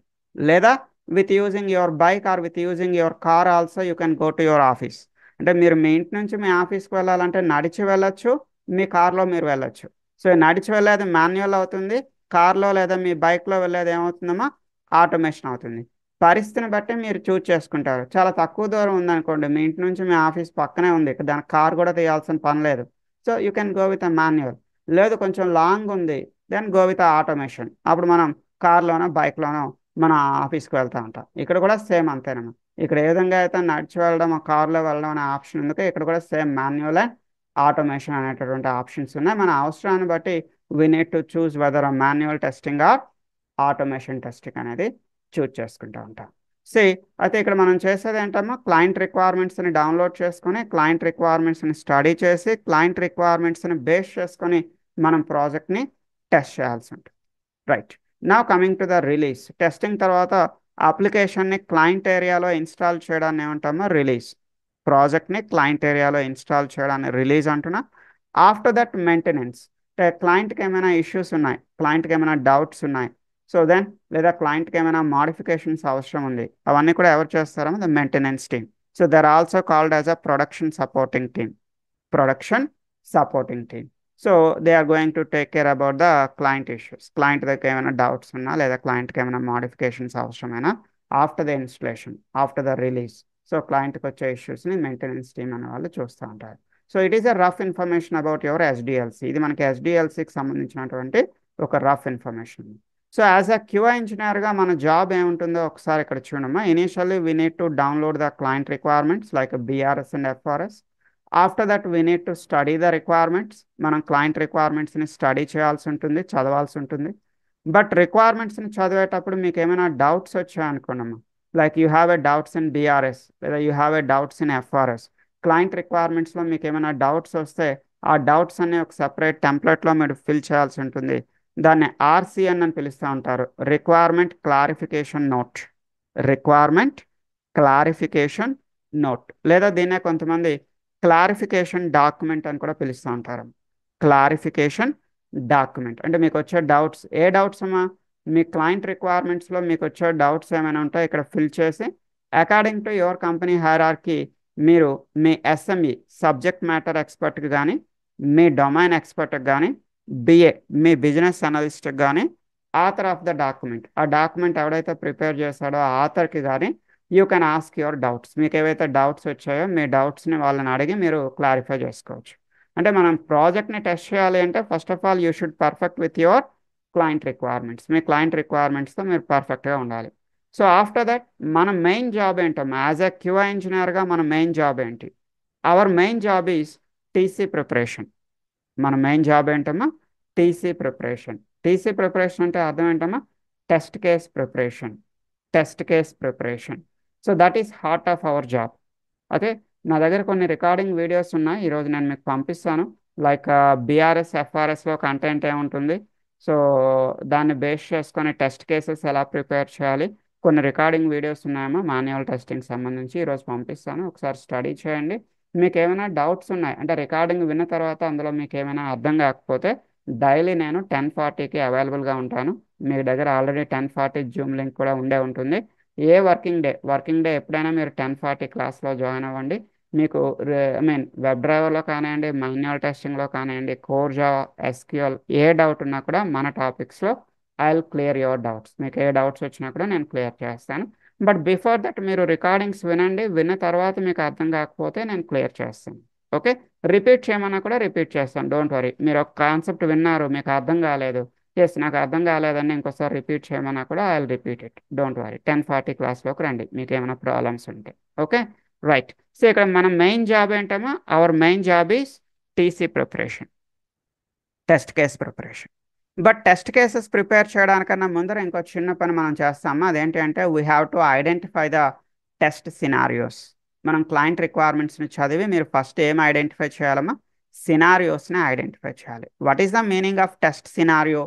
లేదా with using your bike or with using your car also you can go to your office. అంటే మీరు మీ ఇంటి నుంచి మీ ఆఫీస్కి వెళ్ళాలంటే నడిచి వెళ్ళొచ్చు, మీ కార్లో మీరు వెళ్ళొచ్చు. సో నడిచి వెళ్ళేది మాన్యువల్ అవుతుంది, కార్లో లేదా మీ బైక్లో వెళ్ళేది ఏమవుతుందమ్మా, ఆటోమేషన్ అవుతుంది. పరిస్థితిని బట్టి మీరు చూజ్ చేసుకుంటారు. చాలా తక్కువ దూరం ఉందనుకోండి, మీ ఇంటి నుంచి మీ ఆఫీస్ పక్కనే ఉంది, దానికి కార్ కూడా తీయాల్సిన పని లేదు, so you can go with a manual. లేదు కొంచెం లాంగ్ ఉంది, దెన్ గో విత్ ఆటోమేషన్. అప్పుడు మనం కార్లోనో బైక్లోనో మన ఆఫీస్కి వెళ్తూ ఉంటాం. ఇక్కడ కూడా సేమ్ అంతేనమ్మా. ఇక్కడ ఏ విధంగా అయితే నడిచి వెళ్ళడం, ఆ కార్లో వెళ్ళడం అనే ఆప్షన్ ఉంది, ఇక్కడ కూడా సేమ్ మాన్యువల్ అండ్ ఆటోమేషన్ అనేటటువంటి ఆప్షన్స్ ఉన్నాయి. మన అవసరాన్ని బట్టి we need to choose whether ఆ manual testing or automation testing అనేది చూస్ చేసుకుంటూ ఉంటాం. సి అయితే ఇక్కడ మనం చేసేది ఏంటమ్మా, క్లయింట్ రిక్వైర్మెంట్స్ని డౌన్లోడ్ చేసుకొని, క్లయింట్ రిక్వైర్మెంట్స్ని స్టడీ చేసి, క్లయింట్ రిక్వైర్మెంట్స్ని బేస్ చేసుకొని మనం ప్రాజెక్ట్ని టెస్ట్ చేయాల్సి ఉంటుంది. Right now coming to the release. Testing తర్వాత అప్లికేషన్ని క్లయింట్ ఏరియాలో ఇన్స్టాల్ చేయడాన్ని ఏమంటామో రిలీజ్. ప్రాజెక్ట్ని క్లయింట్ ఏరియాలో ఇన్స్టాల్ చేయడాన్ని రిలీజ్ అంటున్నా. After that maintenance. అంటే క్లయింట్కి ఏమైనా ఇష్యూస్ ఉన్నాయి, క్లయింట్కి ఏమైనా డౌట్స్ ఉన్నాయి, సో దెన్ లేదా క్లయింట్కి ఏమైనా మాడిఫికేషన్స్ అవసరం ఉంది, అవన్నీ కూడా ఎవరు చేస్తారో the maintenance team. So they're also called as a production supporting team. Production supporting team. So they are going to take care about the client issues. Client దగ్గర ఏమైనా డౌట్స్ ఉన్నా లేదా క్లయింట్కి ఏమైనా మాడిఫికేషన్స్ అవసరమైనా after the installation, after the release, so క్లయింట్కి వచ్చే ఇష్యూస్ని మెయింటెనెన్స్ టీమ్ అనే వాళ్ళు చూస్తూ ఉంటారు. So it is a rough information about your SDLC. ఇది మనకి ఎస్డిఎల్సికి సంబంధించినటువంటి ఒక rough information. So as a QI ఇంజనీర్గా మన జాబ్ ఏముంటుందో ఒకసారి ఇక్కడ చూడమ్మా. Initially we need to download the client requirements like BRS and FRS. After that we need to study the requirements. మనం క్లయింట్ రిక్వైర్మెంట్స్ని స్టడీ చేయాల్సి ఉంటుంది, చదవాల్సి ఉంటుంది. బట్ రిక్వైర్మెంట్స్ని చదివేటప్పుడు మీకు ఏమైనా డౌట్స్ వచ్చాయనుకోండమ్మా, like you have a doubts in BRS లేదా you have a doubts in FRS. Client రిక్వైర్మెంట్స్లో మీకు ఏమైనా డౌట్స్ వస్తే ఆ డౌట్స్ అన్ని ఒక సెపరేట్ టెంప్లెట్లో మీరు ఫిల్ చేయాల్సి ఉంటుంది. దాన్ని ఆర్సిఎన్ అని పిలుస్తూ ఉంటారు, requirement clarification note. Requirement clarification note, లేదా దీన్నే కొంతమంది క్లారిఫికేషన్ డాక్యుమెంట్ అని కూడా పిలుస్తూ ఉంటారు. క్లారిఫికేషన్ డాక్యుమెంట్ అంటే మీకు వచ్చే డౌట్స్, ఏ డౌట్స్ అమ్మా, మీ క్లయింట్ రిక్వైర్మెంట్స్లో మీకు వచ్చే డౌట్స్ ఏమైనా ఉంటాయి ఇక్కడ ఫిల్ చేసి according to your company hierarchy మీరు మీ ఎస్ఎంఈ సబ్జెక్ట్ మ్యాటర్ ఎక్స్పర్ట్కి కానీ, మీ డొమైన్ ఎక్స్పర్ట్కి కానీ, బిఏ మీ బిజినెస్ అనలిస్ట్కి కానీ, ఆథర్ ఆఫ్ ద డాక్యుమెంట్ ఆ డాక్యుమెంట్ ఎవడైతే ప్రిపేర్ చేశాడో ఆ ఆథర్కి కానీ you can ask your doubts. మీకు ఏవైతే డౌట్స్ వచ్చాయో మీ డౌట్స్ని వాళ్ళని అడిగి మీరు క్లారిఫై చేసుకోవచ్చు. అంటే మనం ప్రాజెక్ట్ని టెస్ట్ చేయాలి అంటే first of all you should perfect with your client requirements. మీ క్లయింట్ రిక్వైర్మెంట్స్తో మీరు పర్ఫెక్ట్గా ఉండాలి. సో ఆఫ్టర్ దట్ మన మెయిన్ జాబ్ ఏంటమ్మా, యాజ్ ఎ క్యూఐ ఇంజనీర్గా మన మెయిన్ జాబ్ ఏంటి? Our main job is TC preparation. మన మెయిన్ జాబ్ ఏంటమ్మా, టీసీ ప్రిపరేషన్. టీసీ ప్రిపరేషన్ అంటే అర్థం ఏంటమ్మా, test case preparation. Test case preparation. So that is heart of our job. అదే నా దగ్గర కొన్ని రికార్డింగ్ వీడియోస్ ఉన్నాయి, ఈరోజు నేను మీకు పంపిస్తాను. లైక్ బీఆర్ఎస్ ఎఫ్ఆర్ఎస్లో కంటెంట్ ఏముంటుంది, సో దాన్ని బేస్ చేసుకొని టెస్ట్ కేసెస్ ఎలా ప్రిపేర్ చేయాలి, కొన్ని రికార్డింగ్ వీడియోస్ ఉన్నాయమ్మా మాన్యువల్ టెస్టింగ్ సంబంధించి, ఈరోజు పంపిస్తాను, ఒకసారి స్టడీ చేయండి. మీకు ఏమైనా డౌట్స్ ఉన్నాయి అంటే రికార్డింగ్ విన్న తర్వాత అందులో మీకు ఏమైనా అర్థం కాకపోతే డైలీ నేను 10:40కి అవైలబుల్గా ఉంటాను. మీ దగ్గర ఆల్రెడీ 10:40 జూమ్ లింక్ కూడా ఉండే ఉంటుంది. ఏ వర్కింగ్ డే ఎప్పుడైనా మీరు 10:40 క్లాస్లో జాయిన్ అవ్వండి. మీకు వెబ్ డ్రైవర్లో కానివ్వండి, మాన్యువల్ టెస్టింగ్లో కానివ్వండి, కోర్ జావా, ఎస్క్యూఎల్ ఏ డౌట్ ఉన్నా కూడా మన టాపిక్స్లో I will clear your doubts. మీకు ఏ డౌట్స్ వచ్చినా కూడా నేను క్లియర్ చేస్తాను. బట్ బిఫోర్ దట్ మీరు రికార్డింగ్స్ వినండి, విన్న తర్వాత మీకు అర్థం కాకపోతే నేను క్లియర్ చేస్తాను. ఓకే, రిపీట్ చేయమన్నా కూడా రిపీట్ చేస్తాను, డోంట్ వరీ. మీరు ఒక కాన్సెప్ట్ విన్నారు, మీకు అర్థం కాలేదు, ఎస్ నాకు అర్థం కాలేదని ఇంకోసారి రిపీట్ చేయమన్నా కూడా I will repeat it, don't worry. 10:40 క్లాస్లోకి రండి మీకు ఏమైనా ప్రాబ్లమ్స్ ఉంటే. Okay right. సో ఇక్కడ మన మెయిన్ జాబ్ ఏంటమ్మా, our main job is TC preparation, test case preparation. But test cases prepare చేయడానికన్నా ముందర ఇంకో చిన్న పని మనం చేస్తాము, అదేంటి అంటే we have to identify the test scenarios. మనం క్లయింట్ రిక్వైర్మెంట్స్ని చదివి మీరు ఫస్ట్ ఏం ఐడెంటిఫై చేయాలమ్మా, సినారియోస్ని ఐడెంటిఫై చేయాలి. What is the meaning of test scenario?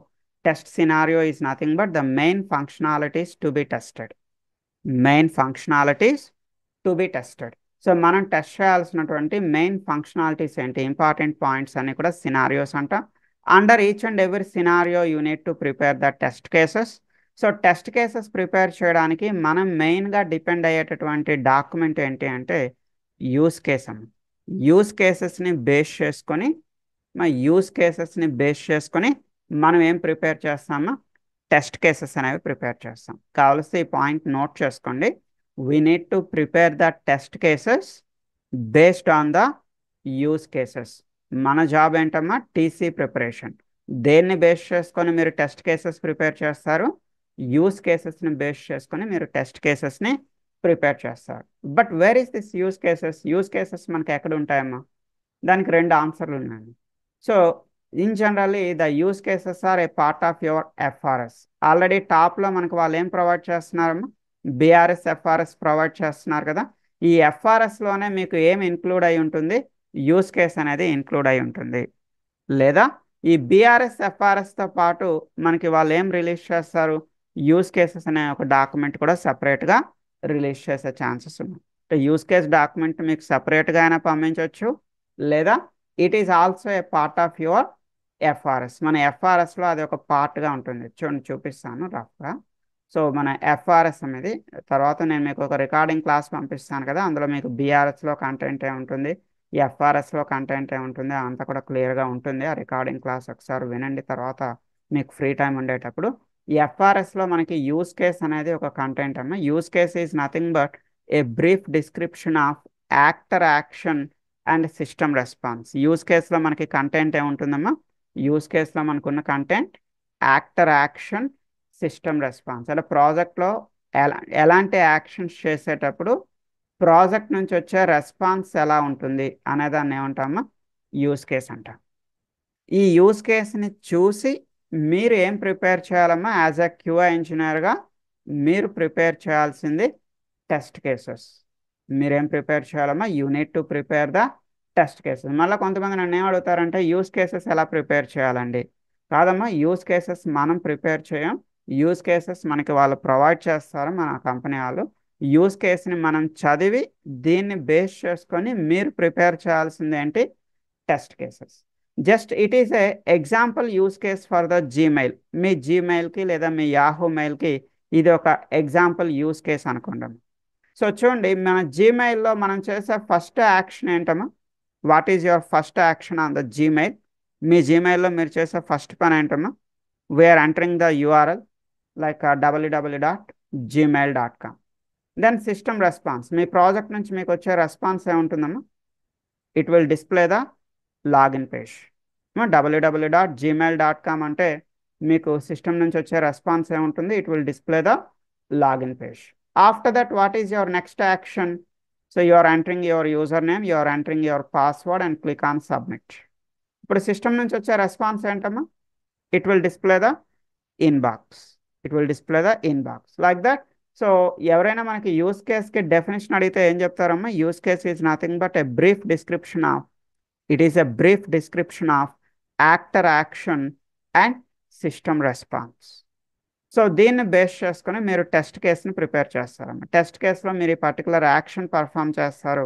Test scenario is nothing but the main functionalities to be tested. Main functionalities to be tested. So మనం test చేయాల్సినటువంటి మెయిన్ ఫంక్షనాలిటీస్ ఏంటి, ఇంపార్టెంట్ పాయింట్స్ అన్ని కూడా scenarios అంట. Under each and every scenario you need to prepare the test cases. So test cases prepare చేయడానికి మనం మెయిన్గా depend అయ్యేటటువంటి డాక్యుమెంట్ ఏంటి అంటే యూస్ కేస్ అమ్మ. యూస్ కేసెస్ని బేస్ చేసుకొని మనం ఏం ప్రిపేర్ చేస్తామా, టెస్ట్ కేసెస్ అనేవి ప్రిపేర్ చేస్తాం. కావలసి ఈ పాయింట్ నోట్ చేసుకోండి. We need to prepare the test cases based on the use cases. మన జాబ్ ఏంటమ్మా, టీసీ ప్రిపరేషన్. దేన్ని బేస్ చేసుకొని మీరు టెస్ట్ కేసెస్ ప్రిపేర్ చేస్తారు, యూస్ కేసెస్ని బేస్ చేసుకొని మీరు టెస్ట్ కేసెస్ని ప్రిపేర్ చేస్తారు. But where is this use cases? Use cases మనకి ఎక్కడ ఉంటాయమ్మా, దానికి రెండు ఆన్సర్లు ఉన్నాయి. So in generally the use cases are a part of your FRS. Already టాప్లో మనకు వాళ్ళు ఏం ప్రొవైడ్ చేస్తున్నారమ్మా, బీఆర్ఎస్ ఎఫ్ఆర్ఎస్ ప్రొవైడ్ చేస్తున్నారు కదా. ఈ ఎఫ్ఆర్ఎస్లోనే మీకు ఏం ఇన్క్లూడ్ అయి ఉంటుంది, యూస్ కేస్ అనేది ఇన్క్లూడ్ అయి ఉంటుంది. లేదా ఈ బీఆర్ఎస్ ఎఫ్ఆర్ఎస్తో పాటు మనకి వాళ్ళు ఏం రిలీజ్ చేస్తారు, యూస్ కేసెస్ అనే ఒక డాక్యుమెంట్ కూడా సపరేట్గా రిలీజ్ చేసే ఛాన్సెస్ ఉన్నాయి. అంటే యూస్ కేస్ డాక్యుమెంట్ మీకు సపరేట్గా అయినా పంపించవచ్చు, లేదా it is also a part of your FRS. మన ఎఫ్ఆర్ఎస్లో అది ఒక పార్ట్గా ఉంటుంది. చూడండి చూపిస్తాను రఫ్గా. సో మన ఎఫ్ఆర్ఎస్ అనేది తర్వాత నేను మీకు ఒక రికార్డింగ్ క్లాస్ పంపిస్తాను కదా, అందులో మీకు బీఆర్ఎస్లో కంటెంట్ ఏముంటుంది, ఎఫ్ఆర్ఎస్లో కంటెంట్ ఏముంటుంది అంతా కూడా క్లియర్గా ఉంటుంది. ఆ రికార్డింగ్ క్లాస్ ఒకసారి వినండి, తర్వాత మీకు ఫ్రీ టైం ఉండేటప్పుడు. ఈ ఎఫ్ఆర్ఎస్లో మనకి యూస్ కేస్ అనేది ఒక కంటెంట్ అమ్మ. Use case is nothing but a brief description of actor action and system response. Use కేస్లో మనకి కంటెంట్ ఏముంటుందమ్మా, యూస్ కేస్లో మనకున్న content actor action, system response. అంటే ప్రాజెక్ట్లో ఎలాంటి యాక్షన్స్ చేసేటప్పుడు ప్రాజెక్ట్ నుంచి వచ్చే రెస్పాన్స్ ఎలా ఉంటుంది అనేదాన్ని ఏమంటామా, యూస్ కేస్ అంటాం. ఈ యూస్ కేస్ని చూసి మీరు ఏం ప్రిపేర్ చేయాలమ్మా, యాజ్ ఎ క్యూఐ ఇంజనీర్గా మీరు ప్రిపేర్ చేయాల్సింది టెస్ట్ కేసెస్. మీరేం ప్రిపేర్ చేయాలమ్మా, you need to prepare the test cases. మళ్ళీ కొంతమంది నన్ను ఏం అడుగుతారంటే యూస్ కేసెస్ ఎలా ప్రిపేర్ చేయాలండి? కాదమ్మా, యూస్ కేసెస్ మనం ప్రిపేర్ చేయం, యూజ్ కేసెస్ మనకి వాళ్ళు ప్రొవైడ్ చేస్తారు మన కంపెనీ వాళ్ళు. యూజ్ కేస్ని మనం చదివి దీన్ని బేస్ చేసుకొని మీరు ప్రిపేర్ చేయాల్సింది ఏంటి, test cases. Just it is a example use case for the Gmail. మీ జీమెయిల్కి లేదా మీ యాహూ మెయిల్కి ఇది ఒక ఎగ్జాంపుల్ యూజ్ కేస్ అనుకోండి. సో చూడండి, మన జీమెయిల్లో మనం చేసే ఫస్ట్ యాక్షన్ ఏంటమ్మా? What is your first action on the Gmail? మీ జీమెయిల్లో మీరు చేసే ఫస్ట్ పని ఏంటమ్మా? We're entering the URL like www.gmail.com. Then system response, మీ ప్రాజెక్ట్ నుంచి మీకు వచ్చే రెస్పాన్స్ ఏముంటుందమ్మా? It will display the login page. www.gmail.com అంటే మీకు సిస్టమ్ నుంచి వచ్చే రెస్పాన్స్ ఏముంటుంది? It will display the login page. After that what is your next action? So you are entering your user name, you are entering your password and click on submit. ఇప్పుడు system నుంచి వచ్చే response ఏంటమ్మా? It will display the inbox. It will display the inbox like that. So ఎవరైనా మనకి use కేస్కి definition అడిగితే ఏం చెప్తారమ్మా? Use case is nothing but a brief description of, it is a brief description of actor action and system response. So దీన్ని base చేసుకొని మీరు test కేసుని ప్రిపేర్ చేస్తారమ్మా. టెస్ట్ కేసులో మీరు ఈ పర్టికులర్ యాక్షన్ పర్ఫామ్ చేస్తారు.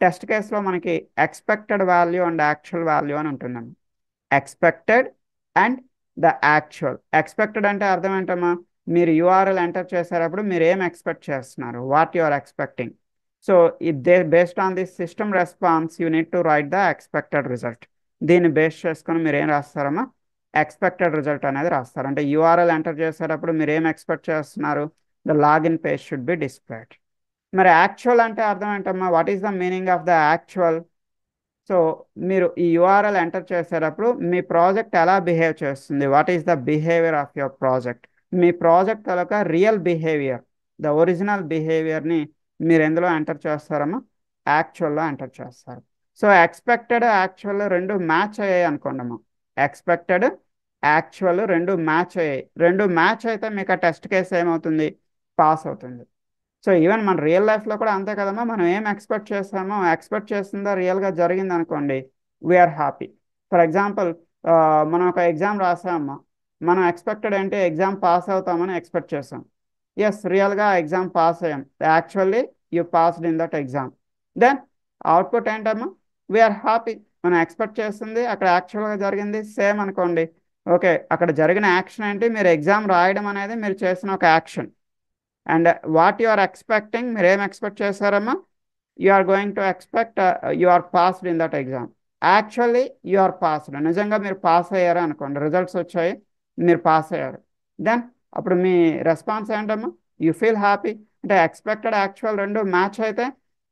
టెస్ట్ కేసులో మనకి expected value and actual value అని ఉంటుందమ్మా. Expected and the actual. Expected అంటే అర్థం ఏంటమ్మా? మీరు యూఆర్ఎల్ ఎంటర్ చేసేటప్పుడు మీరు ఏం ఎక్స్పెక్ట్ చేస్తున్నారు, what you are expecting. So based on this system response you need to write the expected result. దీన్ని బేస్ చేసుకొని మీరు ఏం రాస్తారమ్మా? ఎక్స్పెక్టెడ్ రిజల్ట్ అనేది రాస్తారు. అంటే యూఆర్ఎల్ ఎంటర్ చేసేటప్పుడు మీరు ఏం ఎక్స్పెక్ట్ చేస్తున్నారు? The login page should be displayed. మరి యాక్చువల్ అంటే అర్థం ఏంటమ్మా? What is the meaning of the actual? So మీరు ఈ యూఆర్ఎల్ ఎంటర్ చేసేటప్పుడు మీ ప్రాజెక్ట్ ఎలా బిహేవ్ చేస్తుంది, what is the behaviour of your project. Me project కనుక రియల్ బిహేవియర్, ద ఒరిజినల్ బిహేవియర్ని మీరు ఎందులో ఎంటర్ చేస్తారమ్మా? యాక్చువల్లో ఎంటర్ చేస్తారు. సో ఎక్స్పెక్టెడ్ యాక్చువల్ రెండు మ్యాచ్ అయ్యాయి అనుకోండి అమ్మా. ఎక్స్పెక్టెడ్ యాక్చువల్ రెండు మ్యాచ్ అయ్యాయి. రెండు మ్యాచ్ అయితే మీకు ఆ టెస్ట్ కేసు ఏమవుతుంది? పాస్ అవుతుంది. సో ఈవెన్ మన రియల్ లైఫ్లో కూడా అంతే కదమ్మా. మనం ఏం ఎక్స్పెక్ట్ చేస్తామో ఎక్స్పెక్ట్ చేస్తుందా రియల్గా జరిగింది అనుకోండి, వీఆర్ హ్యాపీ. ఫర్ ఎగ్జాంపుల్, మనం ఒక ఎగ్జామ్ రాసామమ్మా. మనం ఎక్స్పెక్టెడ్ అంటే ఎగ్జామ్ పాస్ అవుతామని ఎక్స్పెక్ట్ చేస్తాం. ఎస్, రియల్గా ఎగ్జామ్ పాస్ అయ్యాం. Actually you passed in that exam. Then output ఏంటమ్మా? We're happy. మనం ఎక్స్పెక్ట్ చేస్తుంది అక్కడ యాక్చువల్గా జరిగింది సేమ్ అనుకోండి. ఓకే, అక్కడ జరిగిన యాక్షన్ ఏంటి? మీరు ఎగ్జామ్ రాయడం అనేది మీరు చేసిన ఒక action. And what you are expecting, మీరు ఏం ఎక్స్పెక్ట్ చేశారమ్మా? You are going to expect you are passed in that exam. Actually you are passed. నిజంగా మీరు పాస్ అయ్యారు అనుకోండి, రిజల్ట్స్ వచ్చాయి, మీరు పాస్ అయ్యారు. దెన్ అప్పుడు మీ రెస్పాన్స్ ఏంటమ్మా? You feel happy. అంటే ఎక్స్పెక్టెడ్ యాక్చువల్ రెండు మ్యాచ్ అయితే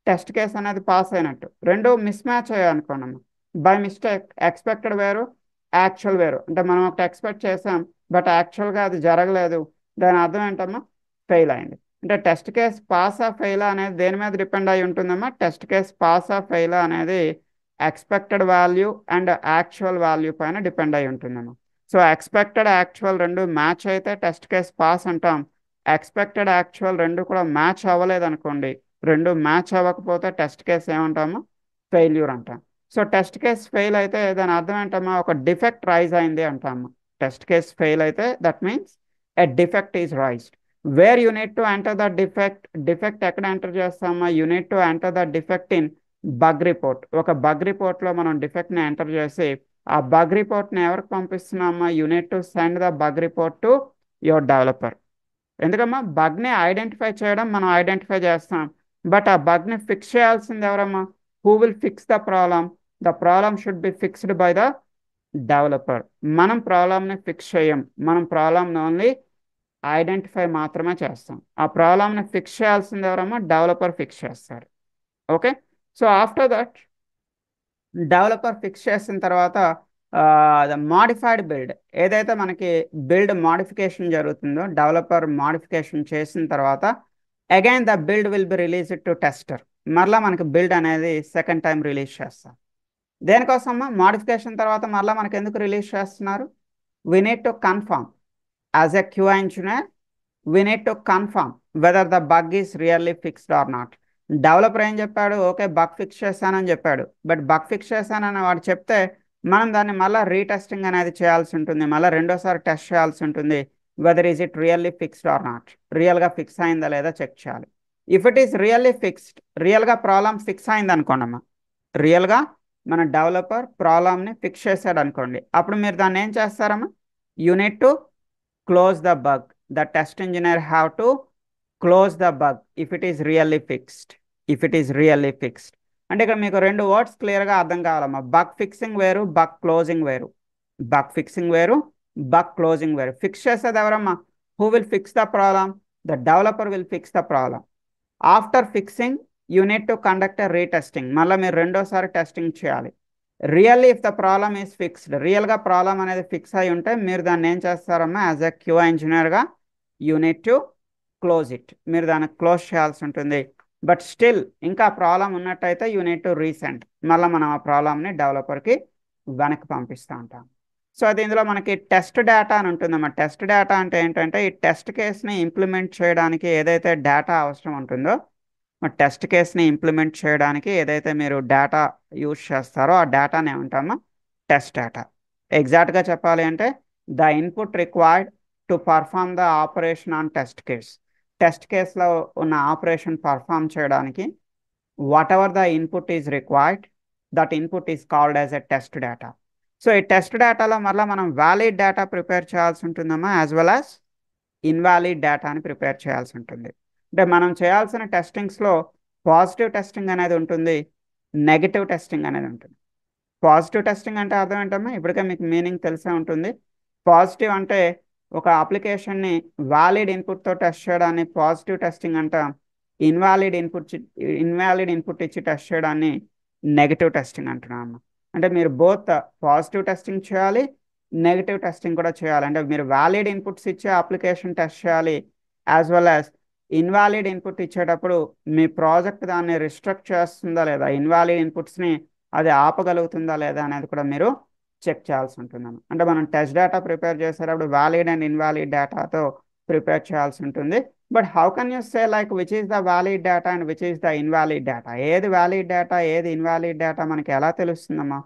టెస్ట్ కేస్ అనేది పాస్ అయినట్టు. రెండు మిస్ మ్యాచ్ అయ్యాయి అనుకోండి అమ్మా, బై మిస్టేక్. ఎక్స్పెక్టెడ్ వేరు, యాక్చువల్ వేరు. అంటే మనం ఒకటి ఎక్స్పెక్ట్ చేసాం బట్ యాక్చువల్గా అది జరగలేదు. దాని అర్థం ఏంటమ్మా? ఫెయిల్ అయింది. అంటే టెస్ట్ కేస్ పాస్ ఆ ఫెయిల్ అనేది దేని మీద డిపెండ్ అయి ఉంటుందమ్మా? టెస్ట్ కేస్ పాస్ ఆ ఫెయిల్ అనేది expected value and actual value పైన డిపెండ్ అయి ఉంటుందమ్మా. సో ఎక్స్పెక్టెడ్ యాక్చువల్ రెండు మ్యాచ్ అయితే టెస్ట్ కేస్ పాస్ అంటాం. ఎక్స్పెక్టెడ్ యాక్చువల్ రెండు కూడా మ్యాచ్ అవ్వలేదు అనుకోండి, రెండు మ్యాచ్ అవ్వకపోతే టెస్ట్ కేస్ ఏమంటామా? ఫెయిల్యూర్ అంటాం. సో టెస్ట్ కేస్ ఫెయిల్ అయితే దాని అర్థం ఏంటమ్మా? ఒక డిఫెక్ట్ రైజ్ అయింది అంటాము. టెస్ట్ కేస్ ఫెయిల్ అయితే that means a defect is raised. Where you need to enter the defect. Defect ఎక్కడ ఎంటర్ చేస్తామా? You need to enter the defect in bug report. ఒక బగ్ రిపోర్ట్లో మనం డిఫెక్ట్ని ఎంటర్ చేసి ఆ బగ్ రిపోర్ట్ని ఎవరికి పంపిస్తున్నామా? You need to send the bug report to your developer. ఎందుకమ్మా? బగ్ని ఐడెంటిఫై చేయడం మనం ఐడెంటిఫై చేస్తాం, బట్ ఆ బగ్ని ఫిక్స్ చేయాల్సింది ఎవరమ్మా? Who will fix the problem? The problem should be fixed by the developer. మనం ప్రాబ్లమ్ని ఫిక్స్ చేయం, మనం ప్రాబ్లమ్ని ఓన్లీ ఐడెంటిఫై మాత్రమే చేస్తాం. ఆ ప్రాబ్లమ్ని ఫిక్స్ చేయాల్సింది ఎవరమ్మా? డెవలపర్ ఫిక్స్ చేస్తారు. Okay, so after that developer fix చేసిన తర్వాత మాడిఫైడ్ బిల్డ్, ఏదైతే మనకి బిల్డ్ మాడిఫికేషన్ జరుగుతుందో డెవలపర్ మాడిఫికేషన్ చేసిన తర్వాత again the build will be released to tester. మరలా మనకి బిల్డ్ అనేది సెకండ్ టైం రిలీజ్ చేస్తాం. దేనికోసమ్మా? మాడిఫికేషన్ తర్వాత మరలా మనకి ఎందుకు రిలీజ్ చేస్తున్నారు? We need to confirm as a QA engineer, we need to confirm whether the bug is really fixed or not. Developer ఏం చెప్పాడు? ఓకే బగ్ ఫిక్స్ చేశానని చెప్పాడు, బట్ బగ్ ఫిక్స్ చేశానని వాడు చెప్తే మనం దాన్ని మళ్ళీ రీటెస్టింగ్ అనేది చేయాల్సి ఉంటుంది, మళ్ళీ రెండోసారి టెస్ట్ చేయాల్సి ఉంటుంది. Whether is it really fixed or not, రియల్గా ఫిక్స్ అయిందా లేదా చెక్ చేయాలి. If it is really fixed, రియల్గా ప్రాబ్లం ఫిక్స్ అయింది అనుకోండమ్మా, రియల్గా మన డెవలపర్ ప్రాబ్లమ్ని ఫిక్స్ చేశాడు అనుకోండి, అప్పుడు మీరు దాన్ని ఏం చేస్తారమ్మా, unit to close the bug. The test engineer have to close the bug if it is really fixed. If it is really fixed అంటే ఇక్కడ మీకు రెండు వర్డ్స్ క్లియర్గా అర్థం కావాలమ్మా. బగ్ ఫిక్సింగ్ వేరు, బగ్ క్లోజింగ్ వేరు. బగ్ ఫిక్సింగ్ వేరు, బగ్ క్లోజింగ్ వేరు. ఫిక్స్ చేసేది ఎవరమ్మా? Who will fix the problem? The developer will fix the problem. After fixing you need to conduct a retesting. మళ్ళీ మీరు రెండోసారి టెస్టింగ్ చేయాలి. Really if the problem is fixed, రియల్గా problem అనేది ఫిక్స్ అయి ఉంటే మీరు దాన్ని ఏం చేస్తారమ్మా, యాజ్ ఎ క్యూఐ ఇంజనీర్గా you need to close it. మీరు దాన్ని క్లోజ్ చేయాల్సి ఉంటుంది. బట్ స్టిల్ ఇంకా ప్రాబ్లం ఉన్నట్టయితే యూ నీడ్ టు రీసెంట్. మళ్ళీ మనం ఆ ప్రాబ్లమ్ని డెవలపర్కి వెనక్కి పంపిస్తూ ఉంటాం. సో అది ఇందులో మనకి టెస్ట్ డేటా అని ఉంటుందన్నమాట. టెస్ట్ డేటా అంటే ఏంటంటే ఈ టెస్ట్ కేస్ని ఇంప్లిమెంట్ చేయడానికి ఏదైతే డేటా అవసరం ఉంటుందో, టెస్ట్ కేస్ని ఇంప్లిమెంట్ చేయడానికి ఏదైతే మీరు డేటా యూజ్ చేస్తారో ఆ డేటాని ఏమంటామో టెస్ట్ డేటా. ఎగ్జాక్ట్గా చెప్పాలి అంటే the input required to perform the operation on test case. Test కేస్లో ఉన్న ఆపరేషన్ పర్ఫామ్ చేయడానికి whatever the input is required, that input is called as a test data. So ఈ టెస్ట్ డేటాలో మళ్ళీ మనం వ్యాలిడ్ డేటా ప్రిపేర్ చేయాల్సి ఉంటుందమ్మా, as well as invalid డేటాని ప్రిపేర్ చేయాల్సి ఉంటుంది. అంటే మనం చేయాల్సిన టెస్టింగ్స్లో పాజిటివ్ టెస్టింగ్ అనేది ఉంటుంది, నెగిటివ్ టెస్టింగ్ అనేది ఉంటుంది. పాజిటివ్ టెస్టింగ్ అంటే అర్థం ఏంటమ్మా, ఇప్పటికే మీకు మీనింగ్ తెలిసే ఉంటుంది. పాజిటివ్ అంటే ఒక అప్లికేషన్ని వ్యాలిడ్ ఇన్పుట్తో టెస్ట్ చేయడాన్ని పాజిటివ్ టెస్టింగ్ అంటాం. ఇన్వాలిడ్ ఇన్పుట్ ఇచ్చి టెస్ట్ చేయడాన్ని నెగిటివ్ టెస్టింగ్ అంటున్నాం. అంటే మీరు బోత్ పాజిటివ్ టెస్టింగ్ చేయాలి, నెగిటివ్ టెస్టింగ్ కూడా చేయాలి. అంటే మీరు వ్యాలిడ్ ఇన్పుట్స్ ఇచ్చే అప్లికేషన్ టెస్ట్ చేయాలి, as well as invalid input ఇచ్చేటప్పుడు మీ ప్రాజెక్ట్ దాన్ని రిస్ట్రిక్ట్ చేస్తుందా లేదా, ఇన్వాలిడ్ ఇన్పుట్స్ని అది ఆపగలుగుతుందా లేదా అనేది కూడా మీరు చెక్ చేయాల్సి ఉంటుందన్నమాట. అంటే మనం టెస్ట్ డేటా ప్రిపేర్ చేసేటప్పుడు వ్యాలిడ్ అండ్ ఇన్వాలిడ్ డేటాతో ప్రిపేర్ చేయాల్సి ఉంటుంది. But how can you say like which is the valid data and which is the invalid data? ఏది వ్యాలిడ్ డేటా, ఏది ఇన్వాలిడ్ డేటా మనకి ఎలా తెలుస్తుందమ్మా?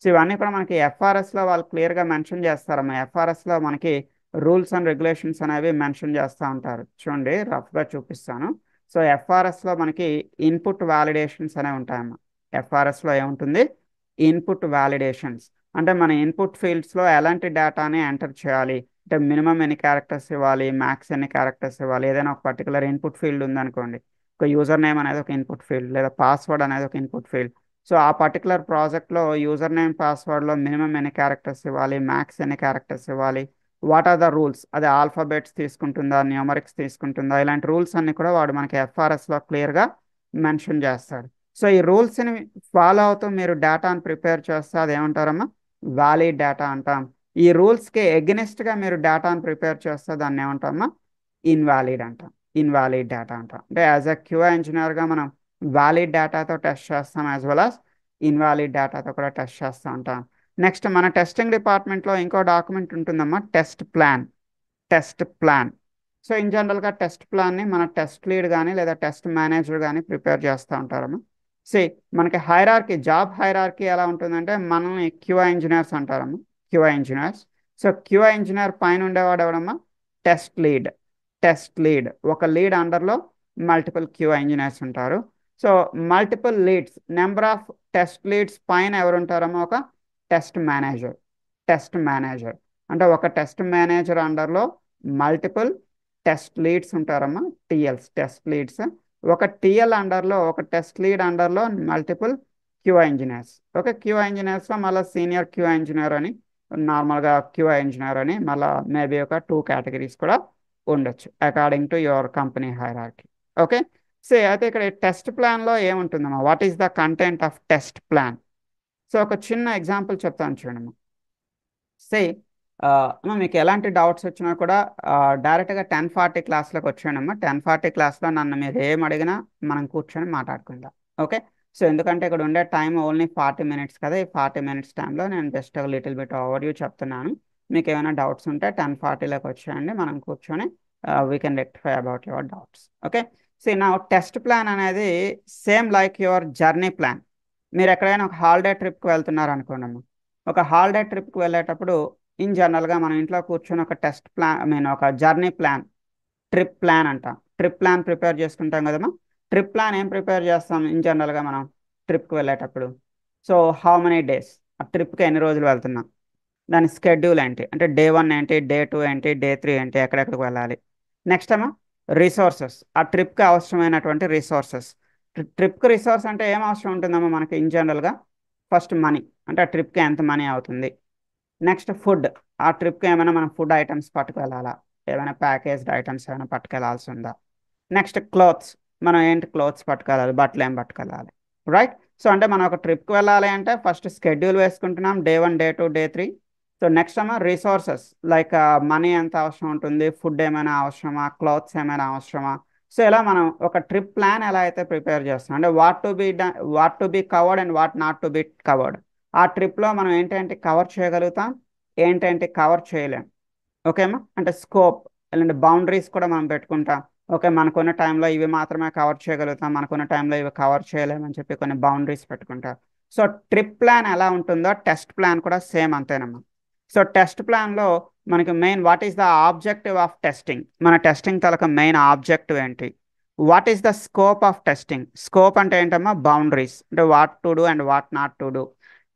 సో ఇవన్నీ కూడా మనకి ఎఫ్ఆర్ఎస్లో వాళ్ళు క్లియర్గా మెన్షన్ చేస్తారమ్మా. ఎఫ్ఆర్ఎస్లో మనకి రూల్స్ అండ్ రెగ్యులేషన్స్ అనేవి మెన్షన్ చేస్తూ ఉంటారు. చూడండి, రఫ్గా చూపిస్తాను. సో ఎఫ్ఆర్ఎస్లో మనకి ఇన్పుట్ వ్యాలిడేషన్స్ అనేవి ఉంటాయమ్మా. ఎఫ్ఆర్ఎస్లో ఏముంటుంది? ఇన్పుట్ వ్యాలిడేషన్స్ అంటే మన ఇన్పుట్ ఫీల్డ్స్లో ఎలాంటి డేటాని ఎంటర్ చేయాలి, అంటే మినిమం ఎన్ని క్యారెక్టర్స్ ఇవ్వాలి, మ్యాక్స్ ఎన్ని క్యారెక్టర్స్ ఇవ్వాలి. ఏదైనా ఒక పర్టికులర్ ఇన్పుట్ ఫీల్డ్ ఉందనుకోండి, ఒక యూజర్ నేమ్ అనేది ఒక ఇన్పుట్ ఫీల్డ్, లేదా పాస్వర్డ్ అనేది ఒక ఇన్పుట్ ఫీల్డ్. సో ఆ పర్టికులర్ ప్రాజెక్ట్లో యూజర్ నేమ్ పాస్వర్డ్లో మినిమం ఎన్ని క్యారెక్టర్స్ ఇవ్వాలి, మ్యాక్స్ ఎన్ని క్యారెక్టర్స్ ఇవ్వాలి, వాట్ ఆర్ ద రూల్స్, అది ఆల్ఫాబెట్స్ తీసుకుంటుందా, న్యూమరిక్స్ తీసుకుంటుందా, ఇలాంటి రూల్స్ అన్ని కూడా వాడు మనకి ఎఫ్ఆర్ఎస్లో క్లియర్గా మెన్షన్ చేస్తాడు. సో ఈ రూల్స్ని ఫాలో అవుతూ మీరు డేటాను ప్రిపేర్ చేస్తే అది ఏమంటారమ్మా, వ్యాలిడ్ డేటా అంటాం. ఈ రూల్స్కి ఎగ్నెస్ట్గా మీరు డేటాను ప్రిపేర్ చేస్తే దాన్ని ఏమంటామా, ఇన్వాలిడ్ అంటాం. ఇన్వాలిడ్ డేటా అంటాం. అంటే యాజ్ ఎ క్యూఐ ఇంజనీర్గా మనం వ్యాలిడ్ డేటాతో టెస్ట్ చేస్తాం, యాజ్ వెల్ యాజ్ ఇన్వాలిడ్ డేటాతో కూడా టెస్ట్ చేస్తూ ఉంటాం. నెక్స్ట్ మన టెస్టింగ్ డిపార్ట్మెంట్లో ఇంకో డాక్యుమెంట్ ఉంటుందమ్మా, test plan. Test plan. So in జనరల్గా టెస్ట్ ప్లాన్ని మన టెస్ట్ లీడ్ కానీ లేదా టెస్ట్ మేనేజర్ కానీ ప్రిపేర్ చేస్తూ ఉంటారమ్మా. సి మనకి హైరార్కీ, జాబ్ హైరార్కీ ఎలా ఉంటుందంటే మనల్ని క్యూఐ ఇంజనీర్స్ అంటారమ్మా, QI engineers. So QI engineer పైన ఉండేవాడు ఎవడమ్మా, టెస్ట్ లీడ్. టెస్ట్ లీడ్, ఒక లీడ్ అండర్లో మల్టిపుల్ క్యూఐ ఇంజనీర్స్ ఉంటారు. So multiple leads, number of test leads పైన ఎవరు ఉంటారమ్మా, ఒక టెస్ట్ మేనేజర్. టెస్ట్ మేనేజర్ అంటే ఒక టెస్ట్ మేనేజర్ అండర్లో మల్టిపుల్ టెస్ట్ లీడ్స్ ఉంటారమ్మా, టీఎల్స్, టెస్ట్ లీడ్స్. ఒక టీఎల్ అండర్లో, ఒక టెస్ట్ లీడ్ అండర్లో multiple QI engineers. Okay, QI ఇంజనీర్స్లో మళ్ళీ సీనియర్ క్యూఐ ఇంజనీర్ అని, నార్మల్గా క్యూఐ ఇంజనీర్ అని, మళ్ళీ మేబీ ఒక 2 కేటగిరీస్ కూడా ఉండొచ్చు according to your company hierarchy. Okay, so అయితే ఇక్కడ టెస్ట్ ప్లాన్లో ఏముంటుందమ్మా, what is the content of test plan? So ఒక చిన్న ఎగ్జాంపుల్ చెప్తాను చూడమ్మా. సే మీకు ఎలాంటి డౌట్స్ వచ్చినా కూడా డైరెక్ట్గా 10:40 క్లాస్లోకి వచ్చానమ్మా. 10:40 క్లాస్లో నన్ను మీరు ఏం అడిగినా మనం కూర్చొని మాట్లాడుకుందాం. ఓకే, సో ఎందుకంటే ఇక్కడ ఉండే టైం ఓన్లీ 40 మినిట్స్ కదా. ఈ 40 మినిట్స్ టైంలో నేను జస్ట్ ఒక లిటిల్ బిట్ ఓవర్వ్యూ చెప్తున్నాను. మీకు ఏమైనా డౌట్స్ ఉంటే 10:40లోకి వచ్చేయండి, మనం కూర్చొని we can rectify about your doubts. Okay, so నా టెస్ట్ ప్లాన్ అనేది same like your journey plan. మీరు ఎక్కడైనా ఒక హాలిడే ట్రిప్కి వెళ్తున్నారు అనుకోండి. ఒక హాలిడే ట్రిప్కి వెళ్ళేటప్పుడు ఇన్ జనరల్గా మనం ఇంట్లో కూర్చొని ఒక టెస్ట్ ప్లాన్ ఒక జర్నీ ప్లాన్, ట్రిప్ ప్లాన్ అంటాం. ట్రిప్ ప్లాన్ ప్రిపేర్ చేసుకుంటాం కదమ్మా. ట్రిప్ ప్లాన్ ఏం ప్రిపేర్ చేస్తాం ఇన్ జనరల్గా మనం ట్రిప్కి వెళ్ళేటప్పుడు? సో హౌ మెనీ డేస్, ఆ ట్రిప్కి ఎన్ని రోజులు వెళ్తున్నాం, దాని స్కెడ్యూల్ ఏంటి, అంటే డే 1 ఏంటి, డే 2 ఏంటి, డే 3 ఏంటి, ఎక్కడెక్కడికి వెళ్ళాలి. నెక్స్ట్ ఏమో రిసోర్సెస్, ఆ ట్రిప్కి అవసరమైనటువంటి రిసోర్సెస్. ట్రిప్కి రిసోర్స్ అంటే ఏం అవసరం ఉంటుందమ్మా మనకి ఇన్ జనరల్గా? ఫస్ట్ మనీ, అంటే ఆ ట్రిప్కి ఎంత మనీ అవుతుంది. నెక్స్ట్ ఫుడ్, ఆ ట్రిప్కి ఏమైనా మనం ఫుడ్ ఐటమ్స్ పట్టుకెళ్ళాలా, ఏమైనా ప్యాకేజ్డ్ ఐటమ్స్ ఏమైనా పట్టుకెళ్లాల్సి ఉందా. నెక్స్ట్ క్లోత్స్, మనం ఏంటి క్లోత్స్ పట్టుకెళ్ళాలి, బట్టలు ఏం పట్టుకెళ్ళాలి, రైట్. సో అంటే మనం ఒక ట్రిప్కి వెళ్ళాలి అంటే ఫస్ట్ స్కెడ్యూల్ వేసుకుంటున్నాం, day 1, day 2, day 3. So next ఏమో రిసోర్సెస్, లైక్ మనీ ఎంత అవసరం ఉంటుంది, ఫుడ్ ఏమైనా అవసరమా, క్లాత్స్ ఏమైనా అవసరమా. సో ఇలా మనం ఒక ట్రిప్ ప్లాన్ ఎలా అయితే ప్రిపేర్ చేస్తాం, అంటే what to be covered and what not to be covered. ఆ ట్రిప్లో మనం ఏంటంటే కవర్ చేయగలుగుతాం, ఏంటంటే కవర్ చేయలేం. ఓకేమా, అంటే స్కోప్ అలాంటి బౌండరీస్ కూడా మనం పెట్టుకుంటాం. ఓకే, మనకున్న టైంలో ఇవి మాత్రమే కవర్ చేయగలుగుతాం, మనకున్న టైంలో ఇవి కవర్ చేయలేమని చెప్పి కొన్ని బౌండరీస్ పెట్టుకుంటాం. సో ట్రిప్ ప్లాన్ ఎలా ఉంటుందో టెస్ట్ ప్లాన్ కూడా సేమ్ అంతేనమ్మా. సో టెస్ట్ ప్లాన్లో మనకి main what is the objective of testing, మన టెస్టింగ్ తలక మెయిన్ ఆబ్జెక్టివ్ ఏంటి, what is the scope of testing, scope అంటే ఏంటమ్మా బౌండరీస్, అంటే what to do and what not to do.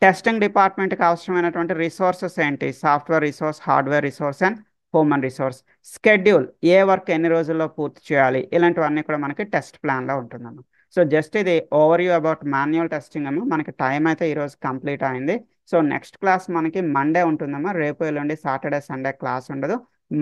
Testing డిపార్ట్మెంట్కి అవసరమైనటువంటి రిసోర్సెస్ ఏంటి, software resource, hardware resource and human resource. Schedule, A work ఎన్ని రోజుల్లో పూర్తి చేయాలి, ఇలాంటివన్నీ కూడా మనకి టెస్ట్ ప్లాన్లో ఉంటుందన్న. సో జస్ట్ ఇది over view about manual testing అమ్మ. మనకి టైం అయితే ఈరోజు కంప్లీట్ అయింది. సో నెక్స్ట్ క్లాస్ మనకి మండే ఉంటుందమ్మా. రేపు ఎల్లుండి సాటర్డే సండే క్లాస్ ఉండదు.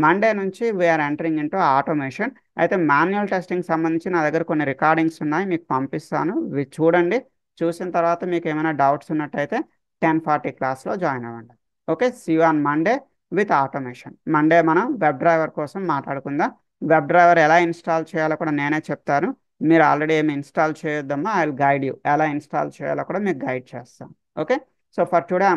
మండే నుంచి వీఆర్ ఎంటరింగ్ ఇంటూ ఆటోమేషన్. అయితే మాన్యువల్ టెస్టింగ్ సంబంధించి నా దగ్గర కొన్ని రికార్డింగ్స్ ఉన్నాయి, మీకు పంపిస్తాను, ఇవి చూడండి. చూసిన తర్వాత మీకు ఏమైనా డౌట్స్ ఉన్నట్టయితే 10:40 క్లాస్లో జాయిన్ అవ్వండి. Okay, see you on Monday with automation. Monday మనం వెబ్ డ్రైవర్ కోసం మాట్లాడుకుందాం. వెబ్ డ్రైవర్ ఎలా ఇన్స్టాల్ చేయాలో కూడా నేనే చెప్తాను. మీరు ఆల్రెడీ ఏమి ఇన్స్టాల్ చేయొద్దమ్మా, ఐ విల్ గైడ్ యూ. ఎలా ఇన్స్టాల్ చేయాలో కూడా మీకు గైడ్ చేస్తాను. Okay, so for today